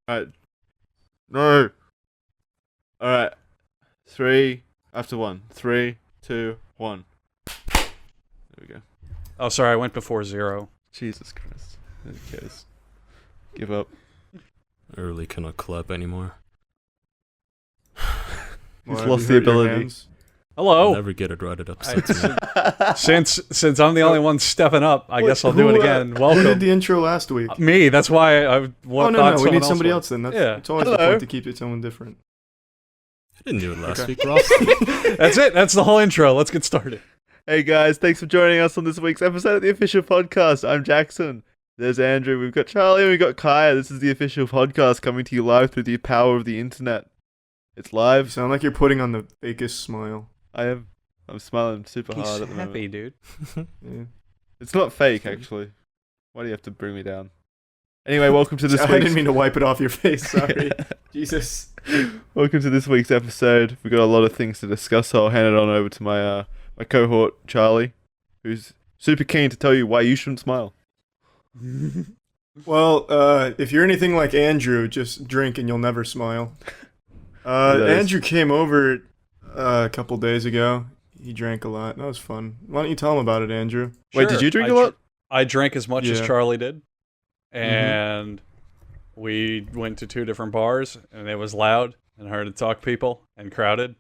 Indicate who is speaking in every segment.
Speaker 1: Alright. No. Alright. 3 after 1. 3, 2, 1. There we go.
Speaker 2: Oh, sorry, I went before 0.
Speaker 1: Jesus Christ. Who cares? Give up.
Speaker 3: I really cannot clap anymore.
Speaker 1: He's
Speaker 4: Why,
Speaker 1: lost
Speaker 4: have you
Speaker 1: the
Speaker 4: hurt your
Speaker 1: ability.
Speaker 4: hands?
Speaker 3: I'll
Speaker 2: Hello.
Speaker 3: never get it right. It upsets me.
Speaker 2: Since I'm the only one stepping up, I guess I'll do it again.
Speaker 4: Who did
Speaker 2: Welcome.
Speaker 4: the intro last week?
Speaker 2: Me. That's why I
Speaker 4: Oh,
Speaker 2: thought
Speaker 4: no, we
Speaker 2: someone
Speaker 4: need somebody
Speaker 2: would.
Speaker 4: else then.
Speaker 2: Yeah.
Speaker 4: It's always the
Speaker 1: Hello.
Speaker 4: point to keep it someone different.
Speaker 3: I didn't do it last
Speaker 4: Okay.
Speaker 3: week, Ross.
Speaker 2: That's it. That's the whole intro. Let's get started.
Speaker 1: Hey guys, thanks for joining us on this week's episode of the official podcast. I'm Jackson. There's Andrew. We've got Charlie and we've got Kaya. This is the official podcast coming to you live through the power of the internet. It's
Speaker 4: You
Speaker 1: live.
Speaker 4: sound like you're putting on the fakest smile.
Speaker 1: I'm smiling super
Speaker 2: He's
Speaker 1: hard at the
Speaker 2: happy,
Speaker 1: moment.
Speaker 2: dude.
Speaker 4: Yeah.
Speaker 1: It's not fake, actually. Why do you have to bring me down? Anyway, welcome to this
Speaker 4: I
Speaker 1: week's...
Speaker 4: didn't mean to wipe it off your face. Sorry. Jesus.
Speaker 1: Welcome to this week's episode. We've got a lot of things to discuss, so I'll hand it on over to my my cohort, Charlie, who's super keen to tell you why you shouldn't smile.
Speaker 4: Well, if you're anything like Andrew, just drink and you'll never smile.
Speaker 1: Nice.
Speaker 4: Andrew came over a couple days ago. He drank a lot. That was fun. Why don't you tell him about it, Andrew?
Speaker 1: Wait, did you drink a lot?
Speaker 2: I drank as much as
Speaker 4: Yeah.
Speaker 2: Charlie did, and we went to 2 different bars, and it was loud and hard to talk people and crowded.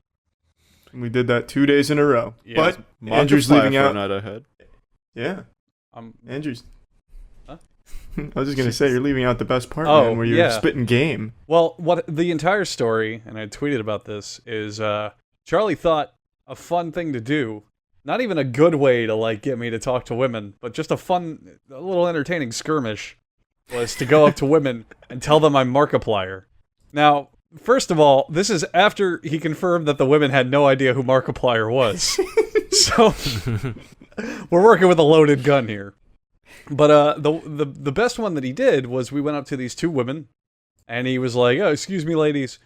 Speaker 4: And we did that 2 days in a row.
Speaker 2: Yeah.
Speaker 4: But Andrew's
Speaker 1: Markiplier
Speaker 4: leaving
Speaker 1: for a
Speaker 4: out.
Speaker 1: night, I heard.
Speaker 4: Yeah,
Speaker 2: I'm
Speaker 4: Andrew's.
Speaker 2: Huh?
Speaker 4: I was just gonna say you're leaving out the best part,
Speaker 2: Oh,
Speaker 4: man, where you're
Speaker 2: yeah.
Speaker 4: spitting game.
Speaker 2: Well, what the entire story, and I tweeted about this, is Charlie thought a fun thing to do, not even a good way to like get me to talk to women, but just a little entertaining skirmish, was to go up to women and tell them I'm Markiplier. Now, first of all, this is after he confirmed that the women had no idea who Markiplier was. So we're working with a loaded gun here. But the best one that he did was we went up to these 2 women, and he was like, "Oh, excuse me, ladies,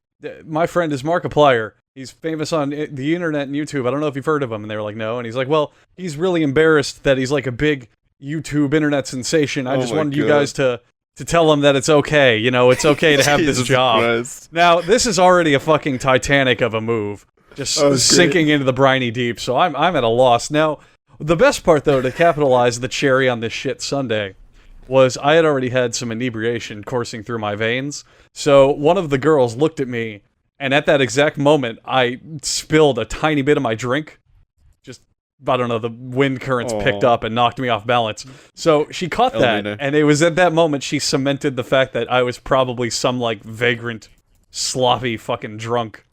Speaker 2: my friend is Markiplier. He's famous on the internet and YouTube. I don't know if you've heard of him." And they were like, "No." And he's like, "Well, he's really embarrassed that he's like a big YouTube internet sensation. I
Speaker 1: Oh
Speaker 2: just
Speaker 1: my
Speaker 2: wanted you
Speaker 1: God.
Speaker 2: guys to tell him that it's okay. You know, it's okay to have this
Speaker 1: Jesus
Speaker 2: job."
Speaker 1: Christ.
Speaker 2: Now, this is already a fucking Titanic of a move, just
Speaker 4: Oh, it's
Speaker 2: sinking into the briny deep. So I'm at a loss now. The best part, though, to capitalize the cherry on this shit Sunday, was I had already had some inebriation coursing through my veins. So one of the girls looked at me, and at that exact moment, I spilled a tiny bit of my drink. Just, I don't know, the wind currents picked
Speaker 1: Aw.
Speaker 2: up and knocked me off balance. So she caught that,
Speaker 1: Elvina.
Speaker 2: and it was at that moment she cemented the fact that I was probably some, like, vagrant, sloppy fucking drunk,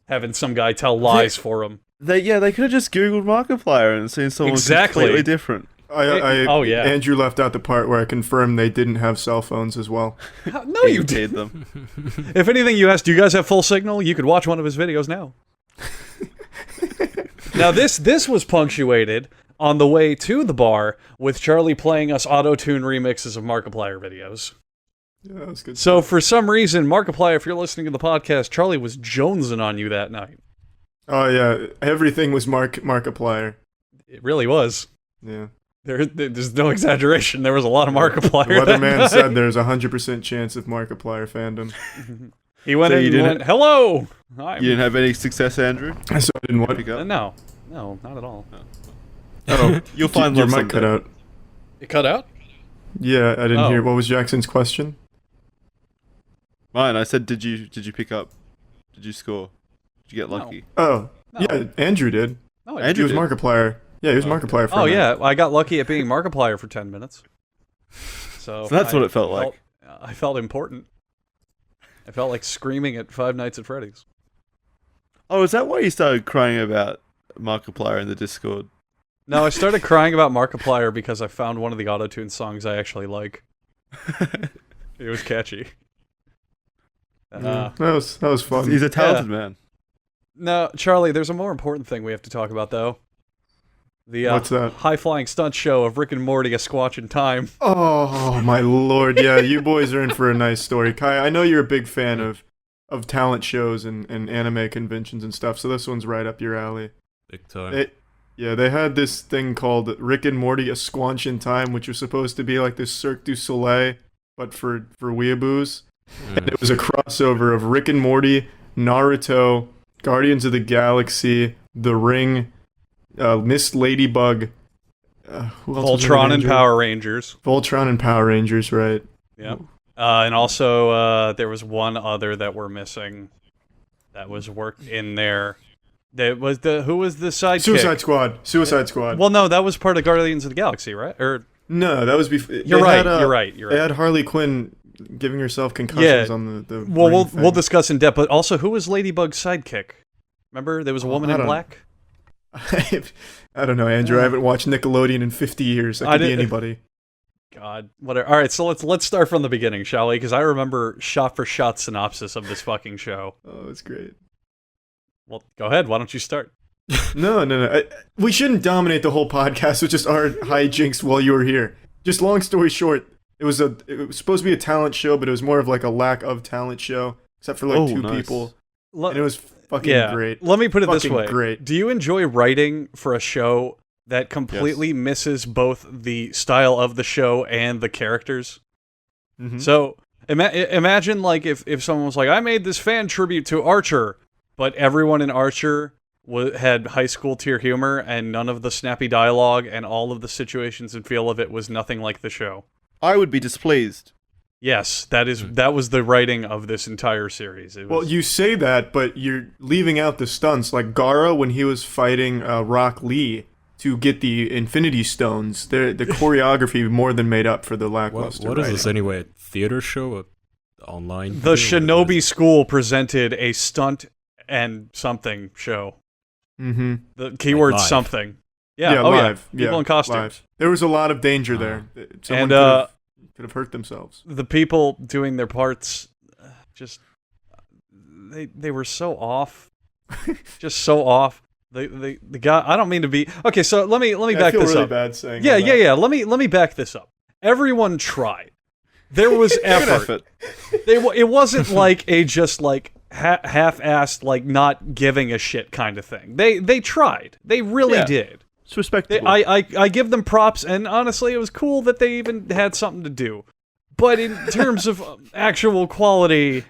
Speaker 2: having some guy tell lies for him.
Speaker 1: They could have just Googled Markiplier and seen someone
Speaker 2: Exactly.
Speaker 1: completely different.
Speaker 4: Oh
Speaker 2: yeah.
Speaker 4: Andrew left out the part where I confirmed they didn't have cell phones as well.
Speaker 2: No, you did.
Speaker 1: did them.
Speaker 2: If anything, you asked, do you guys have full signal? You could watch one of his videos now. Now, this was punctuated on the way to the bar with Charlie playing us auto-tune remixes of Markiplier videos.
Speaker 4: Yeah, that was good.
Speaker 2: So, for some reason, Markiplier, if you're listening to the podcast, Charlie was jonesing on you that night.
Speaker 4: Oh yeah, everything was Markiplier.
Speaker 2: It really was.
Speaker 4: Yeah.
Speaker 2: There's no exaggeration. There was a lot of Markiplier.
Speaker 4: The
Speaker 2: that
Speaker 4: weatherman
Speaker 2: night.
Speaker 4: said there's a 100% chance of Markiplier fandom.
Speaker 2: He went
Speaker 1: So
Speaker 2: in
Speaker 1: you
Speaker 2: and
Speaker 1: didn't-
Speaker 2: went, "Hello."
Speaker 1: You didn't have any success, Andrew?
Speaker 4: So I didn't what?
Speaker 1: Pick up?
Speaker 2: No, not at all.
Speaker 4: Oh,
Speaker 1: You'll find
Speaker 4: your
Speaker 1: love
Speaker 4: mic cut
Speaker 1: someday.
Speaker 4: out.
Speaker 2: It cut out?
Speaker 4: Yeah, I didn't
Speaker 2: Oh.
Speaker 4: hear. What was Jackson's question?
Speaker 1: Mine, I said, did you pick up? Did you score? Did you get
Speaker 2: No.
Speaker 1: lucky?
Speaker 4: Oh,
Speaker 2: No.
Speaker 4: yeah, Andrew did.
Speaker 2: No,
Speaker 1: Andrew
Speaker 4: He was
Speaker 1: did.
Speaker 4: Markiplier. Yeah, he was
Speaker 1: Oh,
Speaker 4: Markiplier for
Speaker 2: Oh
Speaker 4: a minute.
Speaker 2: yeah, I got lucky at being Markiplier for 10 minutes. So
Speaker 1: So that's what it felt like.
Speaker 2: I felt important. I felt like screaming at Five Nights at Freddy's.
Speaker 1: Oh, is that why you started crying about Markiplier in the Discord?
Speaker 2: No, I started crying about Markiplier because I found one of the auto-tune songs I actually like. It was catchy.
Speaker 4: Yeah, that was fun.
Speaker 1: He's a talented man.
Speaker 2: No, Charlie, there's a more important thing we have to talk about, though. The
Speaker 4: What's that?
Speaker 2: high-flying stunt show of Rick and Morty A Squatch in Time.
Speaker 4: Oh my lord! Yeah, you boys are in for a nice story. Kai, I know you're a big fan of talent shows and anime conventions and stuff, so this one's right up your alley.
Speaker 3: Big time.
Speaker 4: They had this thing called Rick and Morty A Squanch in Time, which was supposed to be like this Cirque du Soleil, but for weeaboos. And it was a crossover of Rick and Morty, Naruto, Guardians of the Galaxy, The Ring, Miss Ladybug, who else was in it,
Speaker 2: Voltron and
Speaker 4: Andrew?
Speaker 2: Power Rangers.
Speaker 4: Voltron and Power Rangers, right?
Speaker 2: Yep. And also, there was one other that we're missing that was worked in there. That was who was the sidekick?
Speaker 4: Suicide Squad.
Speaker 2: Well, no, that was part of Guardians of the Galaxy, right? Or
Speaker 4: No, that was before.
Speaker 2: you're right.
Speaker 4: They had Harley Quinn giving herself concussions on the
Speaker 2: Well,
Speaker 4: ring thing.
Speaker 2: we'll discuss in depth. But also, who was Ladybug's sidekick? Remember, there was a woman
Speaker 4: I
Speaker 2: in
Speaker 4: don't-
Speaker 2: black.
Speaker 4: I don't know, Andrew. I haven't watched Nickelodeon in 50 years. That could be anybody.
Speaker 2: God, whatever. All right, so let's start from the beginning, shall we? Because I remember shot for shot synopsis of this fucking show.
Speaker 4: Oh, it's great.
Speaker 2: Well, go ahead. Why don't you start?
Speaker 4: No. We shouldn't dominate the whole podcast with just our hijinks while you were here. Just long story short, it was supposed to be a talent show, but it was more of like a lack of talent show, except for like two
Speaker 1: nice.
Speaker 4: people, and it was fucking great.
Speaker 2: Let me put it this
Speaker 4: Fucking
Speaker 2: way.
Speaker 4: great.
Speaker 2: Do you enjoy writing for a show that completely misses both the style of the show and the characters?
Speaker 4: Mhm.
Speaker 2: So imagine like if someone was like, I made this fan tribute to Archer, but everyone in Archer had high school tier humor and none of the snappy dialogue and all of the situations and feel of it was nothing like the show.
Speaker 1: I would be displeased.
Speaker 2: Yes, that was the writing of this entire series. It was,
Speaker 4: Well, you say that, but you're leaving out the stunts. Like Gara, when he was fighting Rock Lee to get the Infinity Stones, the choreography more than made up for the lackluster.
Speaker 3: What is this
Speaker 4: writing.
Speaker 3: anyway? A theater show? A online?
Speaker 2: the
Speaker 3: video? What
Speaker 2: Shinobi
Speaker 3: is it?
Speaker 2: School presented a stunt and something show.
Speaker 4: Mm-hmm.
Speaker 2: The keyword
Speaker 3: live.
Speaker 2: something. Yeah,
Speaker 4: live.
Speaker 2: People in costumes.
Speaker 4: Live. There was a lot of danger there. Someone
Speaker 2: And,
Speaker 4: could have hurt themselves.
Speaker 2: The people doing their parts just they were so off. Just so off. The guy, I don't mean to be. Okay, so let me
Speaker 4: I
Speaker 2: back
Speaker 4: feel
Speaker 2: this
Speaker 4: really
Speaker 2: up.
Speaker 4: bad saying
Speaker 2: Yeah,
Speaker 4: all that.
Speaker 2: yeah. Let me back this up. Everyone tried. There was effort. It wasn't like a just like half-assed like not giving a shit kind of thing. They tried. They really
Speaker 1: Yeah.
Speaker 2: did.
Speaker 1: It's respectable.
Speaker 2: I give them props, and honestly, it was cool that they even had something to do. But in terms of actual quality,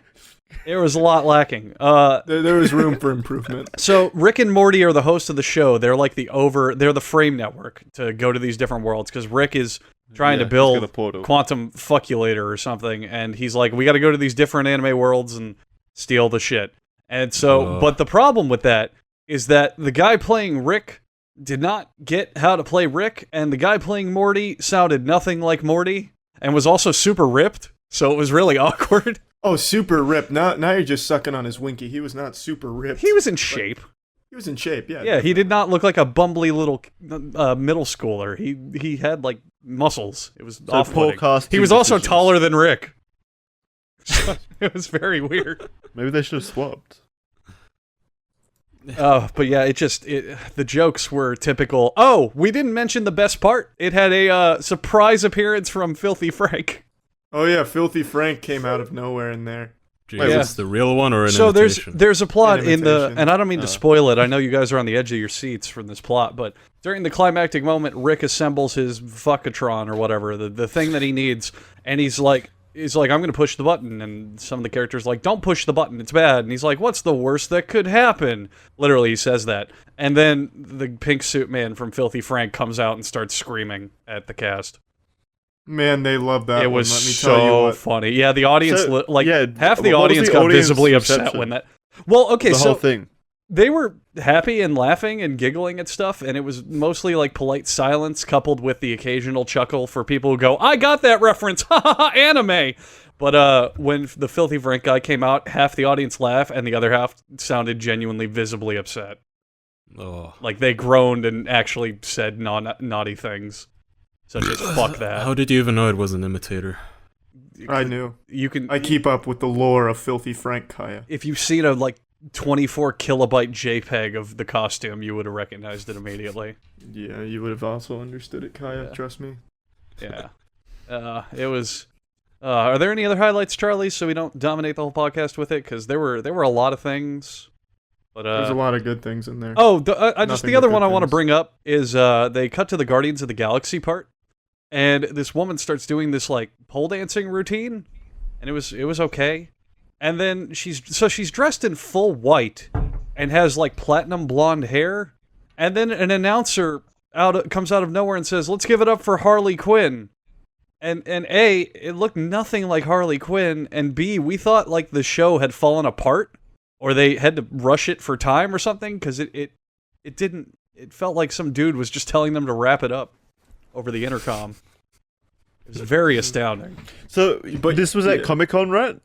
Speaker 2: there was a lot lacking.
Speaker 4: There was room for improvement.
Speaker 2: So Rick and Morty are the hosts of the show. They're like they're the frame network to go to these different worlds because Rick is trying to
Speaker 1: Yeah, he's got a
Speaker 2: build
Speaker 1: portal.
Speaker 2: quantum fuckulator or something, and he's like, we got to go to these different anime worlds and steal the shit. And so, but the problem with that is that the guy playing Rick did not get how to play Rick, and the guy playing Morty sounded nothing like Morty, and was also super ripped, so it was really awkward.
Speaker 4: Oh, super ripped. Now you're just sucking on his winky. He was not super ripped.
Speaker 2: He was in shape.
Speaker 4: He was in shape, yeah.
Speaker 2: Yeah, he did not look like a bumbly little middle schooler. He had like muscles. It was
Speaker 1: So
Speaker 2: off-putting.
Speaker 1: poor casting
Speaker 2: He was also
Speaker 1: decisions.
Speaker 2: taller than Rick. It was very weird.
Speaker 1: Maybe they should have swapped.
Speaker 2: But yeah, the jokes were typical. Oh, we didn't mention the best part. It had a surprise appearance from Filthy Frank.
Speaker 4: Oh yeah, Filthy Frank came out of nowhere in there.
Speaker 3: Gee,
Speaker 2: Yeah.
Speaker 3: is this the real one or an
Speaker 2: So
Speaker 3: imitation?
Speaker 2: there's a plot
Speaker 4: An
Speaker 2: in the,
Speaker 4: imitation.
Speaker 2: and I don't mean to spoil it. I know you guys are on the edge of your seats from this plot, but during the climactic moment, Rick assembles his fuckatron or whatever, the thing that he needs, and he's like, I'm gonna push the button, and some of the characters are like, don't push the button, it's bad, and he's like, what's the worst that could happen? Literally, he says that, and then the pink suit man from Filthy Frank comes out and starts screaming at the cast.
Speaker 4: Man, they love that
Speaker 2: It
Speaker 4: one.
Speaker 2: was
Speaker 4: Let me tell you
Speaker 2: so
Speaker 4: what.
Speaker 2: funny. Yeah, the audience,
Speaker 1: So,
Speaker 2: half the
Speaker 1: what was
Speaker 2: audience
Speaker 1: the
Speaker 2: got
Speaker 1: audience
Speaker 2: visibly upset
Speaker 1: reception?
Speaker 2: when that. Well, okay,
Speaker 1: The
Speaker 2: so
Speaker 1: whole thing.
Speaker 2: they were happy and laughing and giggling at stuff, and it was mostly like polite silence coupled with the occasional chuckle for people who go, I got that reference, ha ha ha, anime. But when the Filthy Frank guy came out, half the audience laughed, and the other half sounded genuinely visibly upset.
Speaker 3: Oh.
Speaker 2: Like they groaned and actually said naughty things, such as fuck that.
Speaker 3: How did you even know it was an imitator?
Speaker 4: I knew.
Speaker 2: You can,
Speaker 4: I keep up with the lore of Filthy Frank, Kaya.
Speaker 2: if you've seen a like 24 kilobyte JPEG of the costume, you would have recognized it immediately.
Speaker 4: Yeah, you would have also understood it, Kaya.
Speaker 2: Yeah.
Speaker 4: Trust me.
Speaker 2: Yeah. It was. Are there any other highlights, Charlie, so we don't dominate the whole podcast with it? Because there were a lot of things. But
Speaker 4: There's a lot of good things in there.
Speaker 2: oh, just
Speaker 4: Nothing
Speaker 2: the other
Speaker 4: but
Speaker 2: one I
Speaker 4: good
Speaker 2: want to
Speaker 4: things.
Speaker 2: bring up is they cut to the Guardians of the Galaxy part, and this woman starts doing this like pole dancing routine, and it was okay. And then she's dressed in full white and has like platinum blonde hair. And then an announcer comes out of nowhere and says, "Let's give it up for Harley Quinn." And A, it looked nothing like Harley Quinn, and B, we thought like the show had fallen apart or they had to rush it for time or something, because it didn't. It felt like some dude was just telling them to wrap it up over the intercom. It was very astounding.
Speaker 1: So, but this was at Comic-Con, right?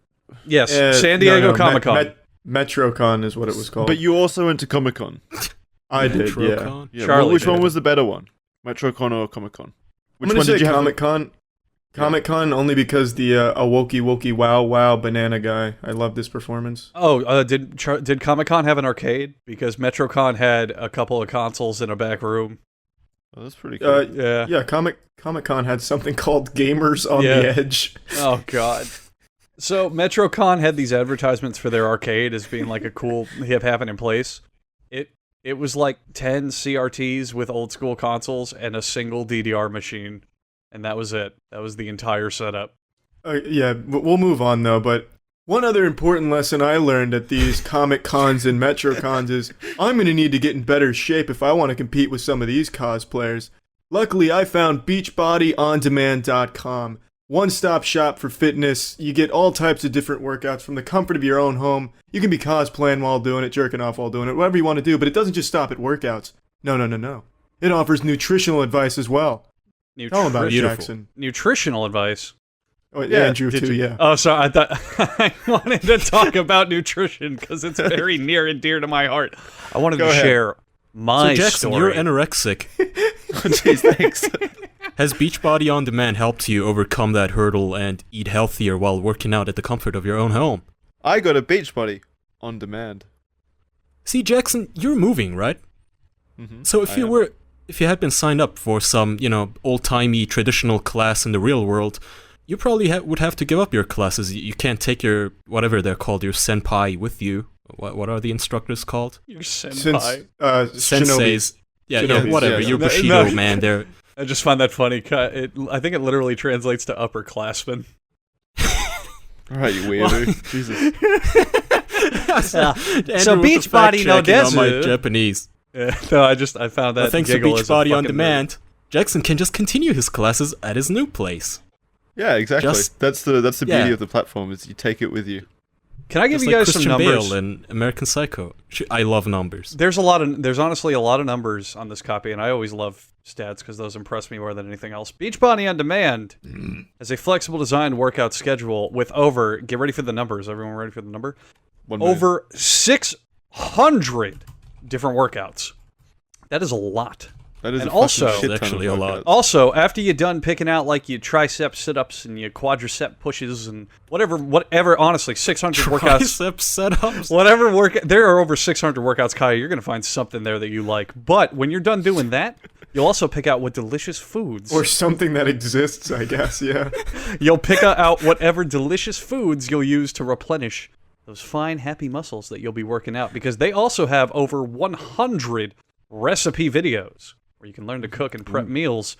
Speaker 2: Yes, San Diego Comic-Con.
Speaker 4: MetroCon is what it was called.
Speaker 1: But you also went to Comic-Con.
Speaker 4: I did, yeah.
Speaker 3: MetroCon?
Speaker 1: Yeah,
Speaker 2: Charlie
Speaker 1: which
Speaker 2: did.
Speaker 1: one was the better one? MetroCon or Comic-Con? Which
Speaker 4: I'm
Speaker 1: one
Speaker 4: gonna
Speaker 1: did
Speaker 4: say
Speaker 1: you have?
Speaker 4: Comic-Con. Comic-Con only because the a wokey wokey wow banana guy. I love this performance.
Speaker 2: Oh, did Comic-Con have an arcade? Because MetroCon had a couple of consoles in a back room.
Speaker 1: Oh, that's pretty cool.
Speaker 4: Yeah, Comic-Con had something called Gamers on
Speaker 2: Yeah.
Speaker 4: the Edge.
Speaker 2: Oh, God. So, MetroCon had these advertisements for their arcade as being like a cool happening place. It was like 10 CRTs with old school consoles and a single DDR machine. And that was it. That was the entire setup.
Speaker 4: Yeah, we'll move on though, but one other important lesson I learned at these Comic-Cons and MetroCons is I'm going to need to get in better shape if I want to compete with some of these cosplayers. Luckily, I found BeachbodyOnDemand.com. One-stop shop for fitness. You get all types of different workouts from the comfort of your own home. You can be cosplaying while doing it, jerking off while doing it, whatever you want to do, but it doesn't just stop at workouts. No. It offers nutritional advice as well. Tell them about it,
Speaker 3: Beautiful.
Speaker 4: Jackson.
Speaker 2: Nutritional advice.
Speaker 4: Oh,
Speaker 1: Yeah,
Speaker 4: Andrew
Speaker 1: did
Speaker 4: too,
Speaker 1: you-
Speaker 4: yeah.
Speaker 2: Oh, so I thought I wanted to talk about nutrition because it's very near and dear to my heart. I wanted
Speaker 1: Go
Speaker 2: to
Speaker 1: ahead.
Speaker 2: share my
Speaker 3: So Jackson,
Speaker 2: story.
Speaker 3: you're anorexic.
Speaker 1: Jeez, thanks.
Speaker 3: Has Beachbody On Demand helped you overcome that hurdle and eat healthier while working out at the comfort of your own home?
Speaker 1: I got a Beachbody on demand.
Speaker 3: See, Jackson, you're moving, right?
Speaker 1: Mm-hmm.
Speaker 3: So if you had been signed up for some, old-timey traditional class in the real world, you probably would have to give up your classes. You can't take your, whatever they're called, your senpai with you. What are the instructors called?
Speaker 2: Your senpai.
Speaker 3: Senseis. Yeah,
Speaker 4: Shinobis,
Speaker 3: whatever.
Speaker 4: yeah.
Speaker 3: Your
Speaker 2: No,
Speaker 3: Bushido,
Speaker 2: no.
Speaker 3: man. They're
Speaker 2: I just find that funny. I think it literally translates to upperclassmen.
Speaker 1: Alright, you weirdo. Jesus.
Speaker 2: So
Speaker 3: Andrew with the
Speaker 2: Beachbody no
Speaker 3: fact-checking on my
Speaker 2: desu.
Speaker 3: Japanese.
Speaker 2: Yeah, no, I found that.
Speaker 3: But thanks to
Speaker 2: giggle as a
Speaker 3: Beachbody On
Speaker 2: fucking
Speaker 3: Demand, Jackson can just continue his classes at his new place.
Speaker 1: Yeah, exactly.
Speaker 3: Just-
Speaker 1: that's the
Speaker 3: yeah.
Speaker 1: beauty of the platform, is you take it with you.
Speaker 2: Can I give
Speaker 3: Just
Speaker 2: you
Speaker 3: like
Speaker 2: guys
Speaker 3: Christian
Speaker 2: some numbers?
Speaker 3: Bale in American Psycho. I love numbers.
Speaker 2: There's honestly a lot of numbers on this copy, and I always love stats because those impress me more than anything else. Beachbody On Demand has a flexible design workout schedule with over, get ready for the numbers, everyone ready for the number?
Speaker 1: 1 million.
Speaker 2: Over 600 different workouts. That is a lot.
Speaker 1: That is
Speaker 2: and
Speaker 1: a fucking
Speaker 2: also-
Speaker 1: shit ton
Speaker 3: It's actually
Speaker 1: of
Speaker 3: a lot.
Speaker 1: workouts.
Speaker 2: Also, after you're done picking out like your tricep sit-ups and your quadricep pushes and whatever, honestly, 600 workouts.
Speaker 3: Tricep setups.
Speaker 2: Whatever there are over 600 workouts, Kaya, you're going to find something there that you like. But when you're done doing that, you'll also pick out what delicious foods.
Speaker 4: Or something that exists, I guess, yeah.
Speaker 2: You'll pick out whatever delicious foods you'll use to replenish those fine, happy muscles that you'll be working out. Because they also have over 100 recipe videos where you can learn to cook and prep meals.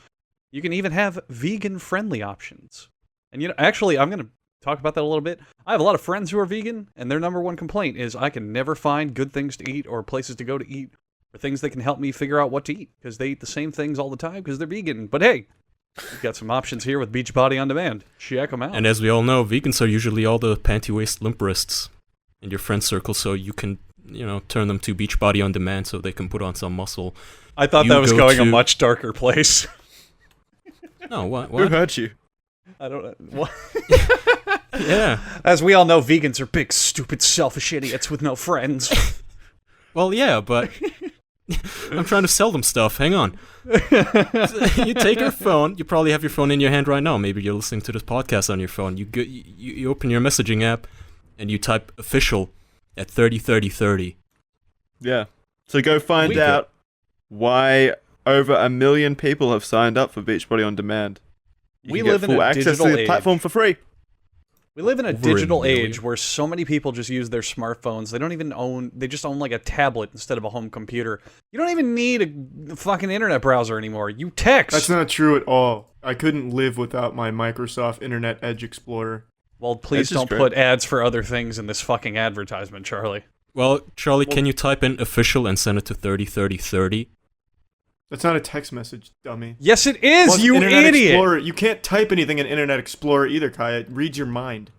Speaker 2: You can even have vegan-friendly options. And actually, I'm going to talk about that a little bit. I have a lot of friends who are vegan, and their number one complaint is I can never find good things to eat or places to go to eat or things that can help me figure out what to eat because they eat the same things all the time because they're vegan. But hey, we've got some options here with Beachbody On Demand. Check them out.
Speaker 3: And as we all know, vegans are usually all the panty waist limperists in your friend circle, so you can, turn them to Beachbody On Demand so they can put on some muscle.
Speaker 2: I thought
Speaker 3: you
Speaker 2: that was
Speaker 3: go
Speaker 2: going a
Speaker 3: to-
Speaker 2: much darker place.
Speaker 3: No, what?
Speaker 1: Who
Speaker 3: What?
Speaker 1: hurt you?
Speaker 2: I don't know. What?
Speaker 3: Yeah.
Speaker 2: As we all know, vegans are big, stupid, selfish idiots with no friends.
Speaker 3: Well, yeah, but I'm trying to sell them stuff. Hang on. You take your phone. You probably have your phone in your hand right now. Maybe you're listening to this podcast on your phone. You open your messaging app and you type official at 303030.
Speaker 1: Yeah. So go find
Speaker 2: We
Speaker 1: out why over 1 million people have signed up for Beachbody On Demand. You
Speaker 2: We
Speaker 1: can get
Speaker 2: live in
Speaker 1: full
Speaker 2: a
Speaker 1: access to
Speaker 2: digital
Speaker 1: the platform
Speaker 2: age.
Speaker 1: for free.
Speaker 2: We live in a
Speaker 3: Over a
Speaker 2: digital
Speaker 3: million.
Speaker 2: age where so many people just use their smartphones. They just own like a tablet instead of a home computer. You don't even need a fucking internet browser anymore. You text.
Speaker 4: That's not true at all. I couldn't live without my Microsoft Internet Edge Explorer.
Speaker 2: Well, please
Speaker 1: That's just
Speaker 2: don't
Speaker 1: great.
Speaker 2: put ads for other things in this fucking advertisement, Charlie.
Speaker 3: Well, Charlie, can you type in official and send it to 303030?
Speaker 4: That's not a text message, dummy.
Speaker 2: Yes, it is,
Speaker 4: Plus,
Speaker 2: you
Speaker 4: Internet
Speaker 2: idiot!
Speaker 4: Explorer, you can't type anything in Internet Explorer either, Kai. It reads your mind.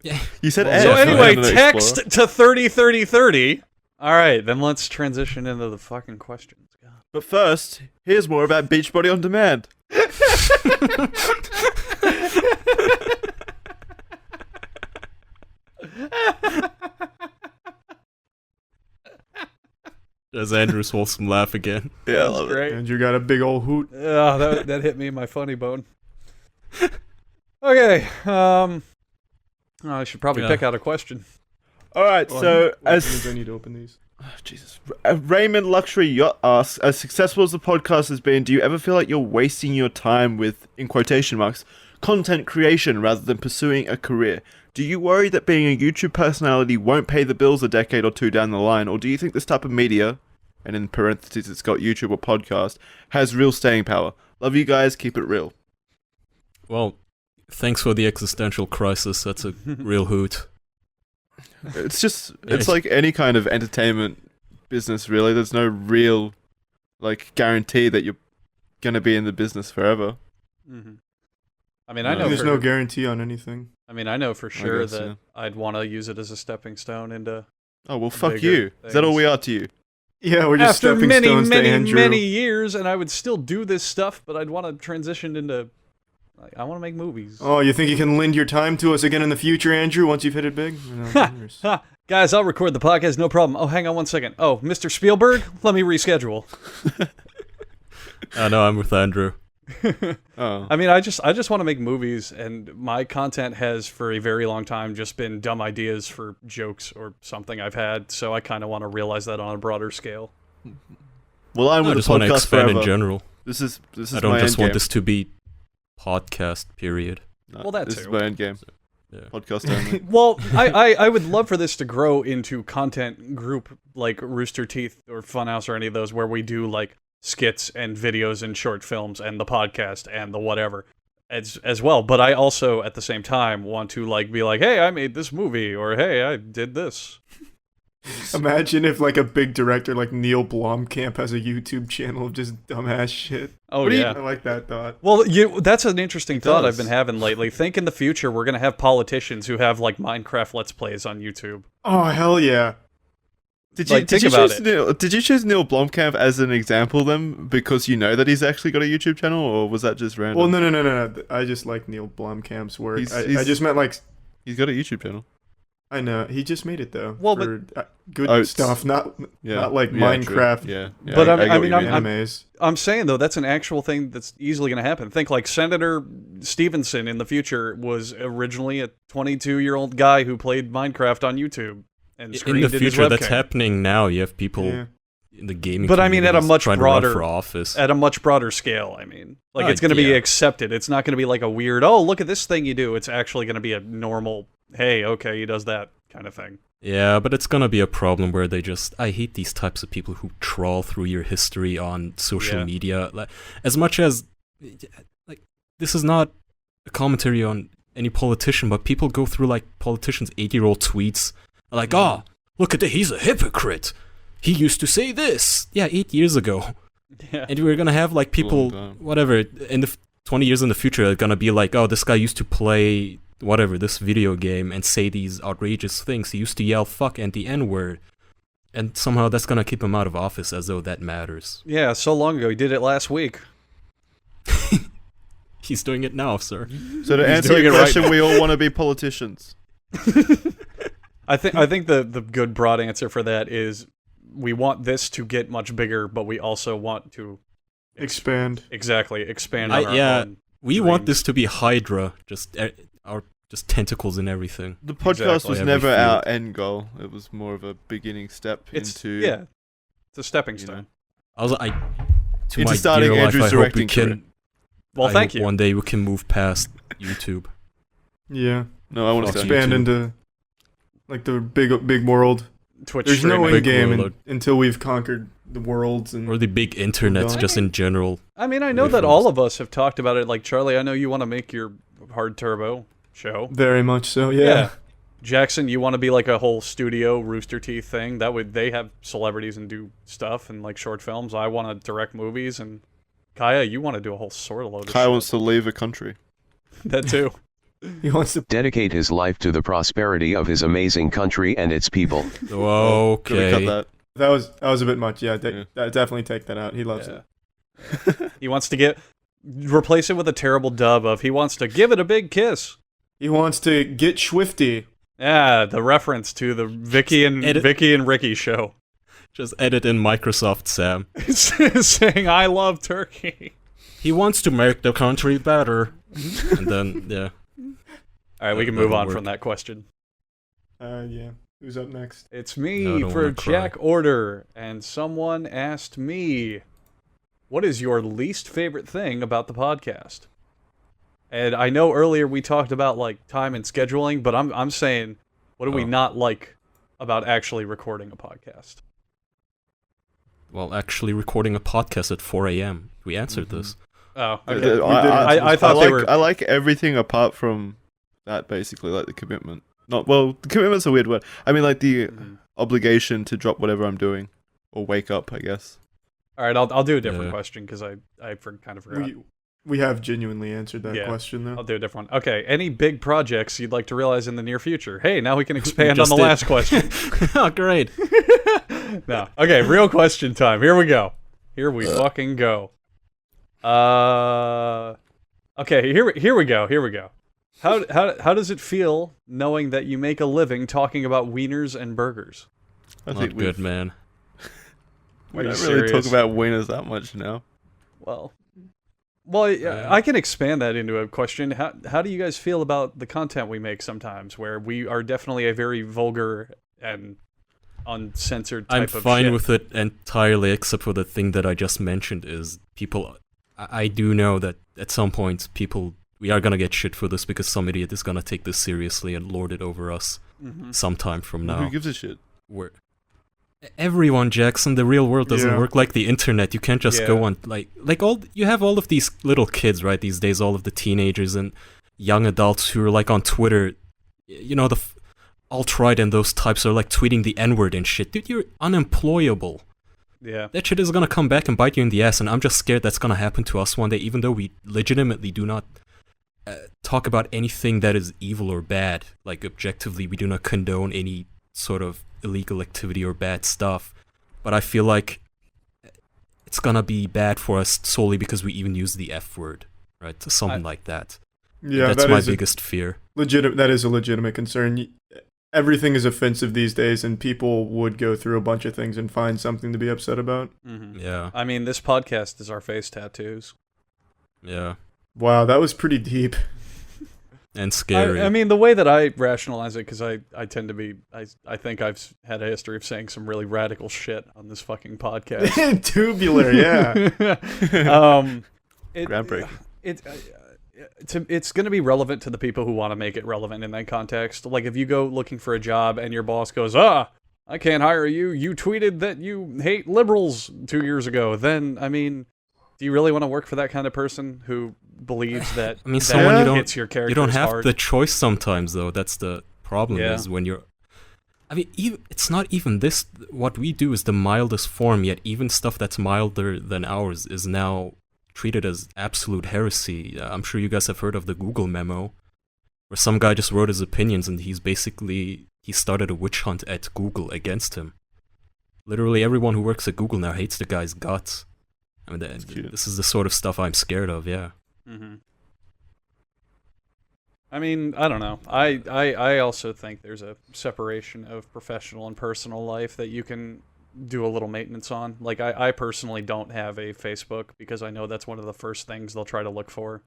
Speaker 3: Yeah.
Speaker 1: You said
Speaker 3: Well,
Speaker 2: So
Speaker 1: ads, not
Speaker 2: anyway,
Speaker 1: Internet
Speaker 2: text
Speaker 1: Explorer.
Speaker 2: to 303030. All right, then let's transition into the fucking questions. God.
Speaker 1: But first, here's more about Beachbody on Demand.
Speaker 3: There's Andrew's wholesome laugh again.
Speaker 1: Yeah, I love it.
Speaker 2: Great.
Speaker 4: And you got a big old hoot.
Speaker 2: Oh, that hit me in my funny bone. Okay, I should probably
Speaker 3: Yeah.
Speaker 2: pick out a question.
Speaker 1: All right, so as
Speaker 4: I need to open these.
Speaker 1: Jesus, Raymond Luxury Yacht asks, as successful as the podcast has been, do you ever feel like you're wasting your time with, in quotation marks, content creation rather than pursuing a career? Do you worry that being a YouTube personality won't pay the bills a decade or two down the line, or do you think this type of media, and in parentheses it's got YouTube or podcast, has real staying power? Love you guys, keep it real.
Speaker 3: Well, thanks for the existential crisis. That's a real hoot.
Speaker 1: It's just,
Speaker 3: Yeah,
Speaker 1: it's like any kind of entertainment business, really. There's no real, like, guarantee that you're gonna be in the business forever.
Speaker 2: Mm-hmm. I mean, I
Speaker 1: No.
Speaker 2: know
Speaker 4: There's
Speaker 2: for,
Speaker 4: no guarantee on anything.
Speaker 2: I mean, I know for sure
Speaker 1: guess,
Speaker 2: that
Speaker 1: yeah.
Speaker 2: I'd want to use it as a stepping stone into.
Speaker 1: Oh, well, fuck
Speaker 2: Bigger
Speaker 1: you. Is that all
Speaker 2: things.
Speaker 1: we are to you?
Speaker 4: Yeah, we're just
Speaker 2: After
Speaker 4: stepping
Speaker 2: many,
Speaker 4: stones to
Speaker 2: many,
Speaker 4: Andrew.
Speaker 2: many years, and I would still do this stuff, but I'd want to transition into. Like, I want to make movies.
Speaker 4: Oh, you think you can lend your time to us again in the future, Andrew, once you've hit it big?
Speaker 2: Ha! Guys, I'll record the podcast, no problem. Oh, hang on one second. Oh, Mr. Spielberg, let me reschedule.
Speaker 3: No, I'm with Andrew.
Speaker 1: Oh.
Speaker 2: I mean, I just want to make movies, and my content has for a very long time just been dumb ideas for jokes or something I've had. So I kind of want to realize that on a broader scale.
Speaker 1: Well, I'm
Speaker 3: I
Speaker 1: with
Speaker 3: just
Speaker 1: the
Speaker 3: want to
Speaker 1: podcast
Speaker 3: expand
Speaker 1: forever.
Speaker 3: in general.
Speaker 1: This is
Speaker 3: I don't
Speaker 1: my
Speaker 3: just
Speaker 1: end
Speaker 3: want
Speaker 1: game.
Speaker 3: this to be podcast, period.
Speaker 1: No,
Speaker 2: Well, that
Speaker 1: this is
Speaker 2: too.
Speaker 1: my end game.
Speaker 3: Yeah.
Speaker 1: Podcast only.
Speaker 2: Well, I would love for this to grow into content group like Rooster Teeth or Funhouse or any of those where we do like skits and videos and short films and the podcast and the whatever as well. But I also at the same time want to like be like, hey, I made this movie, or hey, I did this.
Speaker 4: Imagine if like a big director like Neil Blomkamp has a YouTube channel of just dumbass shit.
Speaker 2: Oh
Speaker 1: What do you-
Speaker 2: yeah.
Speaker 4: I like that thought.
Speaker 2: Well, that's an interesting thought I've
Speaker 1: does.
Speaker 2: been having lately. Think in the future we're gonna have politicians who have like Minecraft Let's Plays on YouTube.
Speaker 4: Oh hell yeah!
Speaker 1: Did you
Speaker 2: Like, think
Speaker 1: did you
Speaker 2: about
Speaker 1: choose
Speaker 2: it.
Speaker 1: Did you choose Neil Blomkamp as an example then because you know that he's actually got a YouTube channel, or was that just random?
Speaker 4: Well, no. I just like Neil Blomkamp's work.
Speaker 1: He's-
Speaker 4: I
Speaker 1: he's-
Speaker 4: just meant like
Speaker 1: He's got a YouTube channel.
Speaker 4: I know he just made it though.
Speaker 2: Well,
Speaker 4: for, good
Speaker 1: Oh, it's-
Speaker 4: stuff, not
Speaker 1: Yeah.
Speaker 4: not like
Speaker 1: Yeah,
Speaker 4: Minecraft
Speaker 1: true. Yeah.
Speaker 2: But
Speaker 1: get
Speaker 2: I
Speaker 1: what
Speaker 2: mean,
Speaker 1: you mean.
Speaker 4: animes.
Speaker 2: I'm saying though that's an actual thing that's easily going to happen. Think like Senator Stevenson in the future was originally a 22-year-old guy who played Minecraft on YouTube and
Speaker 3: In
Speaker 2: streamed
Speaker 3: the
Speaker 2: it his
Speaker 3: future, that's
Speaker 2: webcam.
Speaker 3: happening now. You have people
Speaker 4: Yeah.
Speaker 3: in the gaming
Speaker 2: But I mean, at a
Speaker 3: communities
Speaker 2: much
Speaker 3: trying to run
Speaker 2: broader-
Speaker 3: for office.
Speaker 2: At a much broader scale, I mean, like
Speaker 3: Oh,
Speaker 2: it's going to be
Speaker 3: yeah.
Speaker 2: accepted. It's not going to be like a weird, oh, look at this thing you do. It's actually going to be a normal, hey, okay, he does that kind of thing.
Speaker 3: Yeah, but it's gonna be a problem where they just... I hate these types of people who trawl through your history on social
Speaker 2: Yeah.
Speaker 3: media. Like, as much as... Like, this is not a commentary on any politician, but people go through, like, politicians' 8-year-old tweets. Like, oh, look at he's a hypocrite. He used to say this. Yeah, 8 years ago.
Speaker 2: Yeah.
Speaker 3: And we're gonna have, like, people...
Speaker 1: Long time.
Speaker 3: Whatever, in the 20 years in the future, are gonna be like, oh, this guy used to play... whatever, this video game and say these outrageous things. He used to yell fuck and the N-word. And somehow that's gonna keep him out of office as though that matters.
Speaker 2: Yeah, so long ago. He did it last week.
Speaker 3: He's doing it now, sir.
Speaker 1: So to
Speaker 2: He's
Speaker 1: answer
Speaker 2: doing
Speaker 1: your
Speaker 2: it right
Speaker 1: question, we all want to be politicians.
Speaker 2: I think the good broad answer for that is we want this to get much bigger, but we also want to
Speaker 4: Expand.
Speaker 2: exactly expand on our
Speaker 3: Yeah,
Speaker 2: own.
Speaker 3: we want
Speaker 2: dreams.
Speaker 3: this to be Hydra, just tentacles and everything.
Speaker 1: The podcast
Speaker 2: Exactly.
Speaker 1: was
Speaker 3: Every
Speaker 1: never
Speaker 3: field.
Speaker 1: our end goal. It was more of a beginning step
Speaker 2: It's
Speaker 1: into
Speaker 2: it's a stepping
Speaker 1: you know.
Speaker 2: stone.
Speaker 3: Also, to
Speaker 1: Into
Speaker 3: my
Speaker 1: starting
Speaker 3: dear life,
Speaker 1: Andrew's
Speaker 3: I hope we
Speaker 1: directing career.
Speaker 3: can.
Speaker 2: Well,
Speaker 3: I
Speaker 2: thank
Speaker 3: hope
Speaker 2: you.
Speaker 3: One day we can move past YouTube.
Speaker 4: Yeah.
Speaker 1: No, I want to
Speaker 3: Fuck
Speaker 1: start
Speaker 4: Expand
Speaker 3: YouTube.
Speaker 4: into like the big world.
Speaker 2: Twitch
Speaker 4: There's no
Speaker 2: streaming.
Speaker 3: Big
Speaker 4: end game
Speaker 3: world.
Speaker 4: until we've conquered the worlds and
Speaker 3: Or the big internets,
Speaker 4: done.
Speaker 3: just in general.
Speaker 2: I mean, I know
Speaker 3: Away
Speaker 2: that
Speaker 3: from
Speaker 2: all
Speaker 3: us.
Speaker 2: of us have talked about it. Like Charlie, I know you want to make your hard turbo. show.
Speaker 4: Very much so. Yeah.
Speaker 2: Jackson, you want to be like a whole studio Rooster Teeth thing? They have celebrities and do stuff and like short films. I want to direct movies, and Kaya, you want to do a whole sort of load of
Speaker 1: Kaya
Speaker 2: shit.
Speaker 1: wants to leave a country.
Speaker 2: That too.
Speaker 4: He wants to
Speaker 5: Dedicate his life to the prosperity of his amazing country and its people.
Speaker 1: Could we cut
Speaker 3: Okay.
Speaker 1: that?
Speaker 4: That was a bit much. Yeah, definitely take that out. He loves it.
Speaker 2: He wants to replace it with a terrible dub of he wants to give it a big kiss.
Speaker 4: He wants to get swifty.
Speaker 2: Yeah, the reference to the Vicky and Ricky show.
Speaker 3: Just edit in Microsoft, Sam.
Speaker 2: Saying I love turkey.
Speaker 3: He wants to make the country better. And then, yeah.
Speaker 2: All right, we can
Speaker 3: That'll
Speaker 2: move on
Speaker 3: work.
Speaker 2: from that question.
Speaker 4: Yeah. Who's up next?
Speaker 2: It's me
Speaker 3: No, I don't
Speaker 2: for
Speaker 3: wanna cry.
Speaker 2: Jack Order, and someone asked me, what is your least favorite thing about the podcast? And I know earlier we talked about like time and scheduling, but I'm saying, what do we not like about actually recording a podcast?
Speaker 3: Well, actually recording a podcast at 4 a.m. We answered this.
Speaker 2: Oh,
Speaker 1: I,
Speaker 2: okay.
Speaker 1: I,
Speaker 2: I thought
Speaker 1: like,
Speaker 2: they were.
Speaker 1: I like everything apart from that, basically, like the commitment. The commitment's a weird word. I mean, like the obligation to drop whatever I'm doing or wake up, I guess.
Speaker 2: All right, I'll do a different
Speaker 3: Yeah.
Speaker 2: question because I kind of forgot.
Speaker 4: We have genuinely answered that question though.
Speaker 2: I'll do a different one. Okay, any big projects you'd like to realize in the near future? Hey, now we can expand on
Speaker 3: Just
Speaker 2: the
Speaker 3: did.
Speaker 2: last question.
Speaker 3: Oh, great.
Speaker 2: No. Okay, real question time. Here we go. Here we fucking go. Okay, here we go. How does it feel knowing that you make a living talking about wieners and burgers?
Speaker 1: I
Speaker 3: Not good, man.
Speaker 1: We
Speaker 2: Are you
Speaker 1: don't really talk
Speaker 2: serious?
Speaker 1: about winners that much now.
Speaker 2: Well, I can expand that into a question. How do you guys feel about the content we make sometimes, where we are definitely a very vulgar and uncensored type
Speaker 3: I'm
Speaker 2: of
Speaker 3: fine
Speaker 2: shit?
Speaker 3: with it entirely, except for the thing that I just mentioned is people... I do know that at some point we are gonna get shit for this because some idiot is gonna take this seriously and lord it over us sometime from now.
Speaker 1: Who gives a shit?
Speaker 3: Where everyone, Jackson, the real world doesn't
Speaker 4: Yeah.
Speaker 3: work like the internet. You can't just go on like you have all of these little kids, right? These days, all of the teenagers and young adults who are like on Twitter. You know, the alt-right and those types are like tweeting the N-word and shit. Dude, you're unemployable.
Speaker 2: Yeah.
Speaker 3: That shit is gonna come back and bite you in the ass, and I'm just scared that's gonna happen to us one day, even though we legitimately do not talk about anything that is evil or bad. Like, objectively, we do not condone any sort of illegal activity or bad stuff. But I feel like it's gonna be bad for us solely because we even use the F word, right? Something like that.
Speaker 4: Yeah,
Speaker 3: That's my biggest fear.
Speaker 4: That is a legitimate concern. Everything is offensive these days, and people would go through a bunch of things and find something to be upset about.
Speaker 3: Yeah.
Speaker 2: I mean, this podcast is our face tattoos.
Speaker 3: Yeah.
Speaker 4: Wow, that was pretty deep.
Speaker 3: And scary.
Speaker 2: I mean, the way that I rationalize it, because I tend to be, I think I've had a history of saying some really radical shit on this fucking podcast.
Speaker 4: Tubular, yeah.
Speaker 1: Groundbreaking.
Speaker 2: It's going to be relevant to the people who want to make it relevant in that context. Like, if you go looking for a job and your boss goes, I can't hire you. You tweeted that you hate liberals 2 years ago. Then, I mean, do you really want to work for that kind of person who believes that
Speaker 3: I mean,
Speaker 2: that
Speaker 3: someone
Speaker 2: hits your character
Speaker 3: you don't have
Speaker 2: hard?
Speaker 3: the choice sometimes, though. That's the problem.
Speaker 2: Yeah.
Speaker 3: Is when you're. I mean, it's not even this. What we do is the mildest form. Yet even stuff that's milder than ours is now treated as absolute heresy. I'm sure you guys have heard of the Google Memo, where some guy just wrote his opinions and he started a witch hunt at Google against him. Literally everyone who works at Google now hates the guy's guts. I mean, this is the sort of stuff I'm scared of. Yeah.
Speaker 2: Mm-hmm. I mean, I don't know. I also think there's a separation of professional and personal life that you can do a little maintenance on. Like, I personally don't have a Facebook because I know that's one of the first things they'll try to look for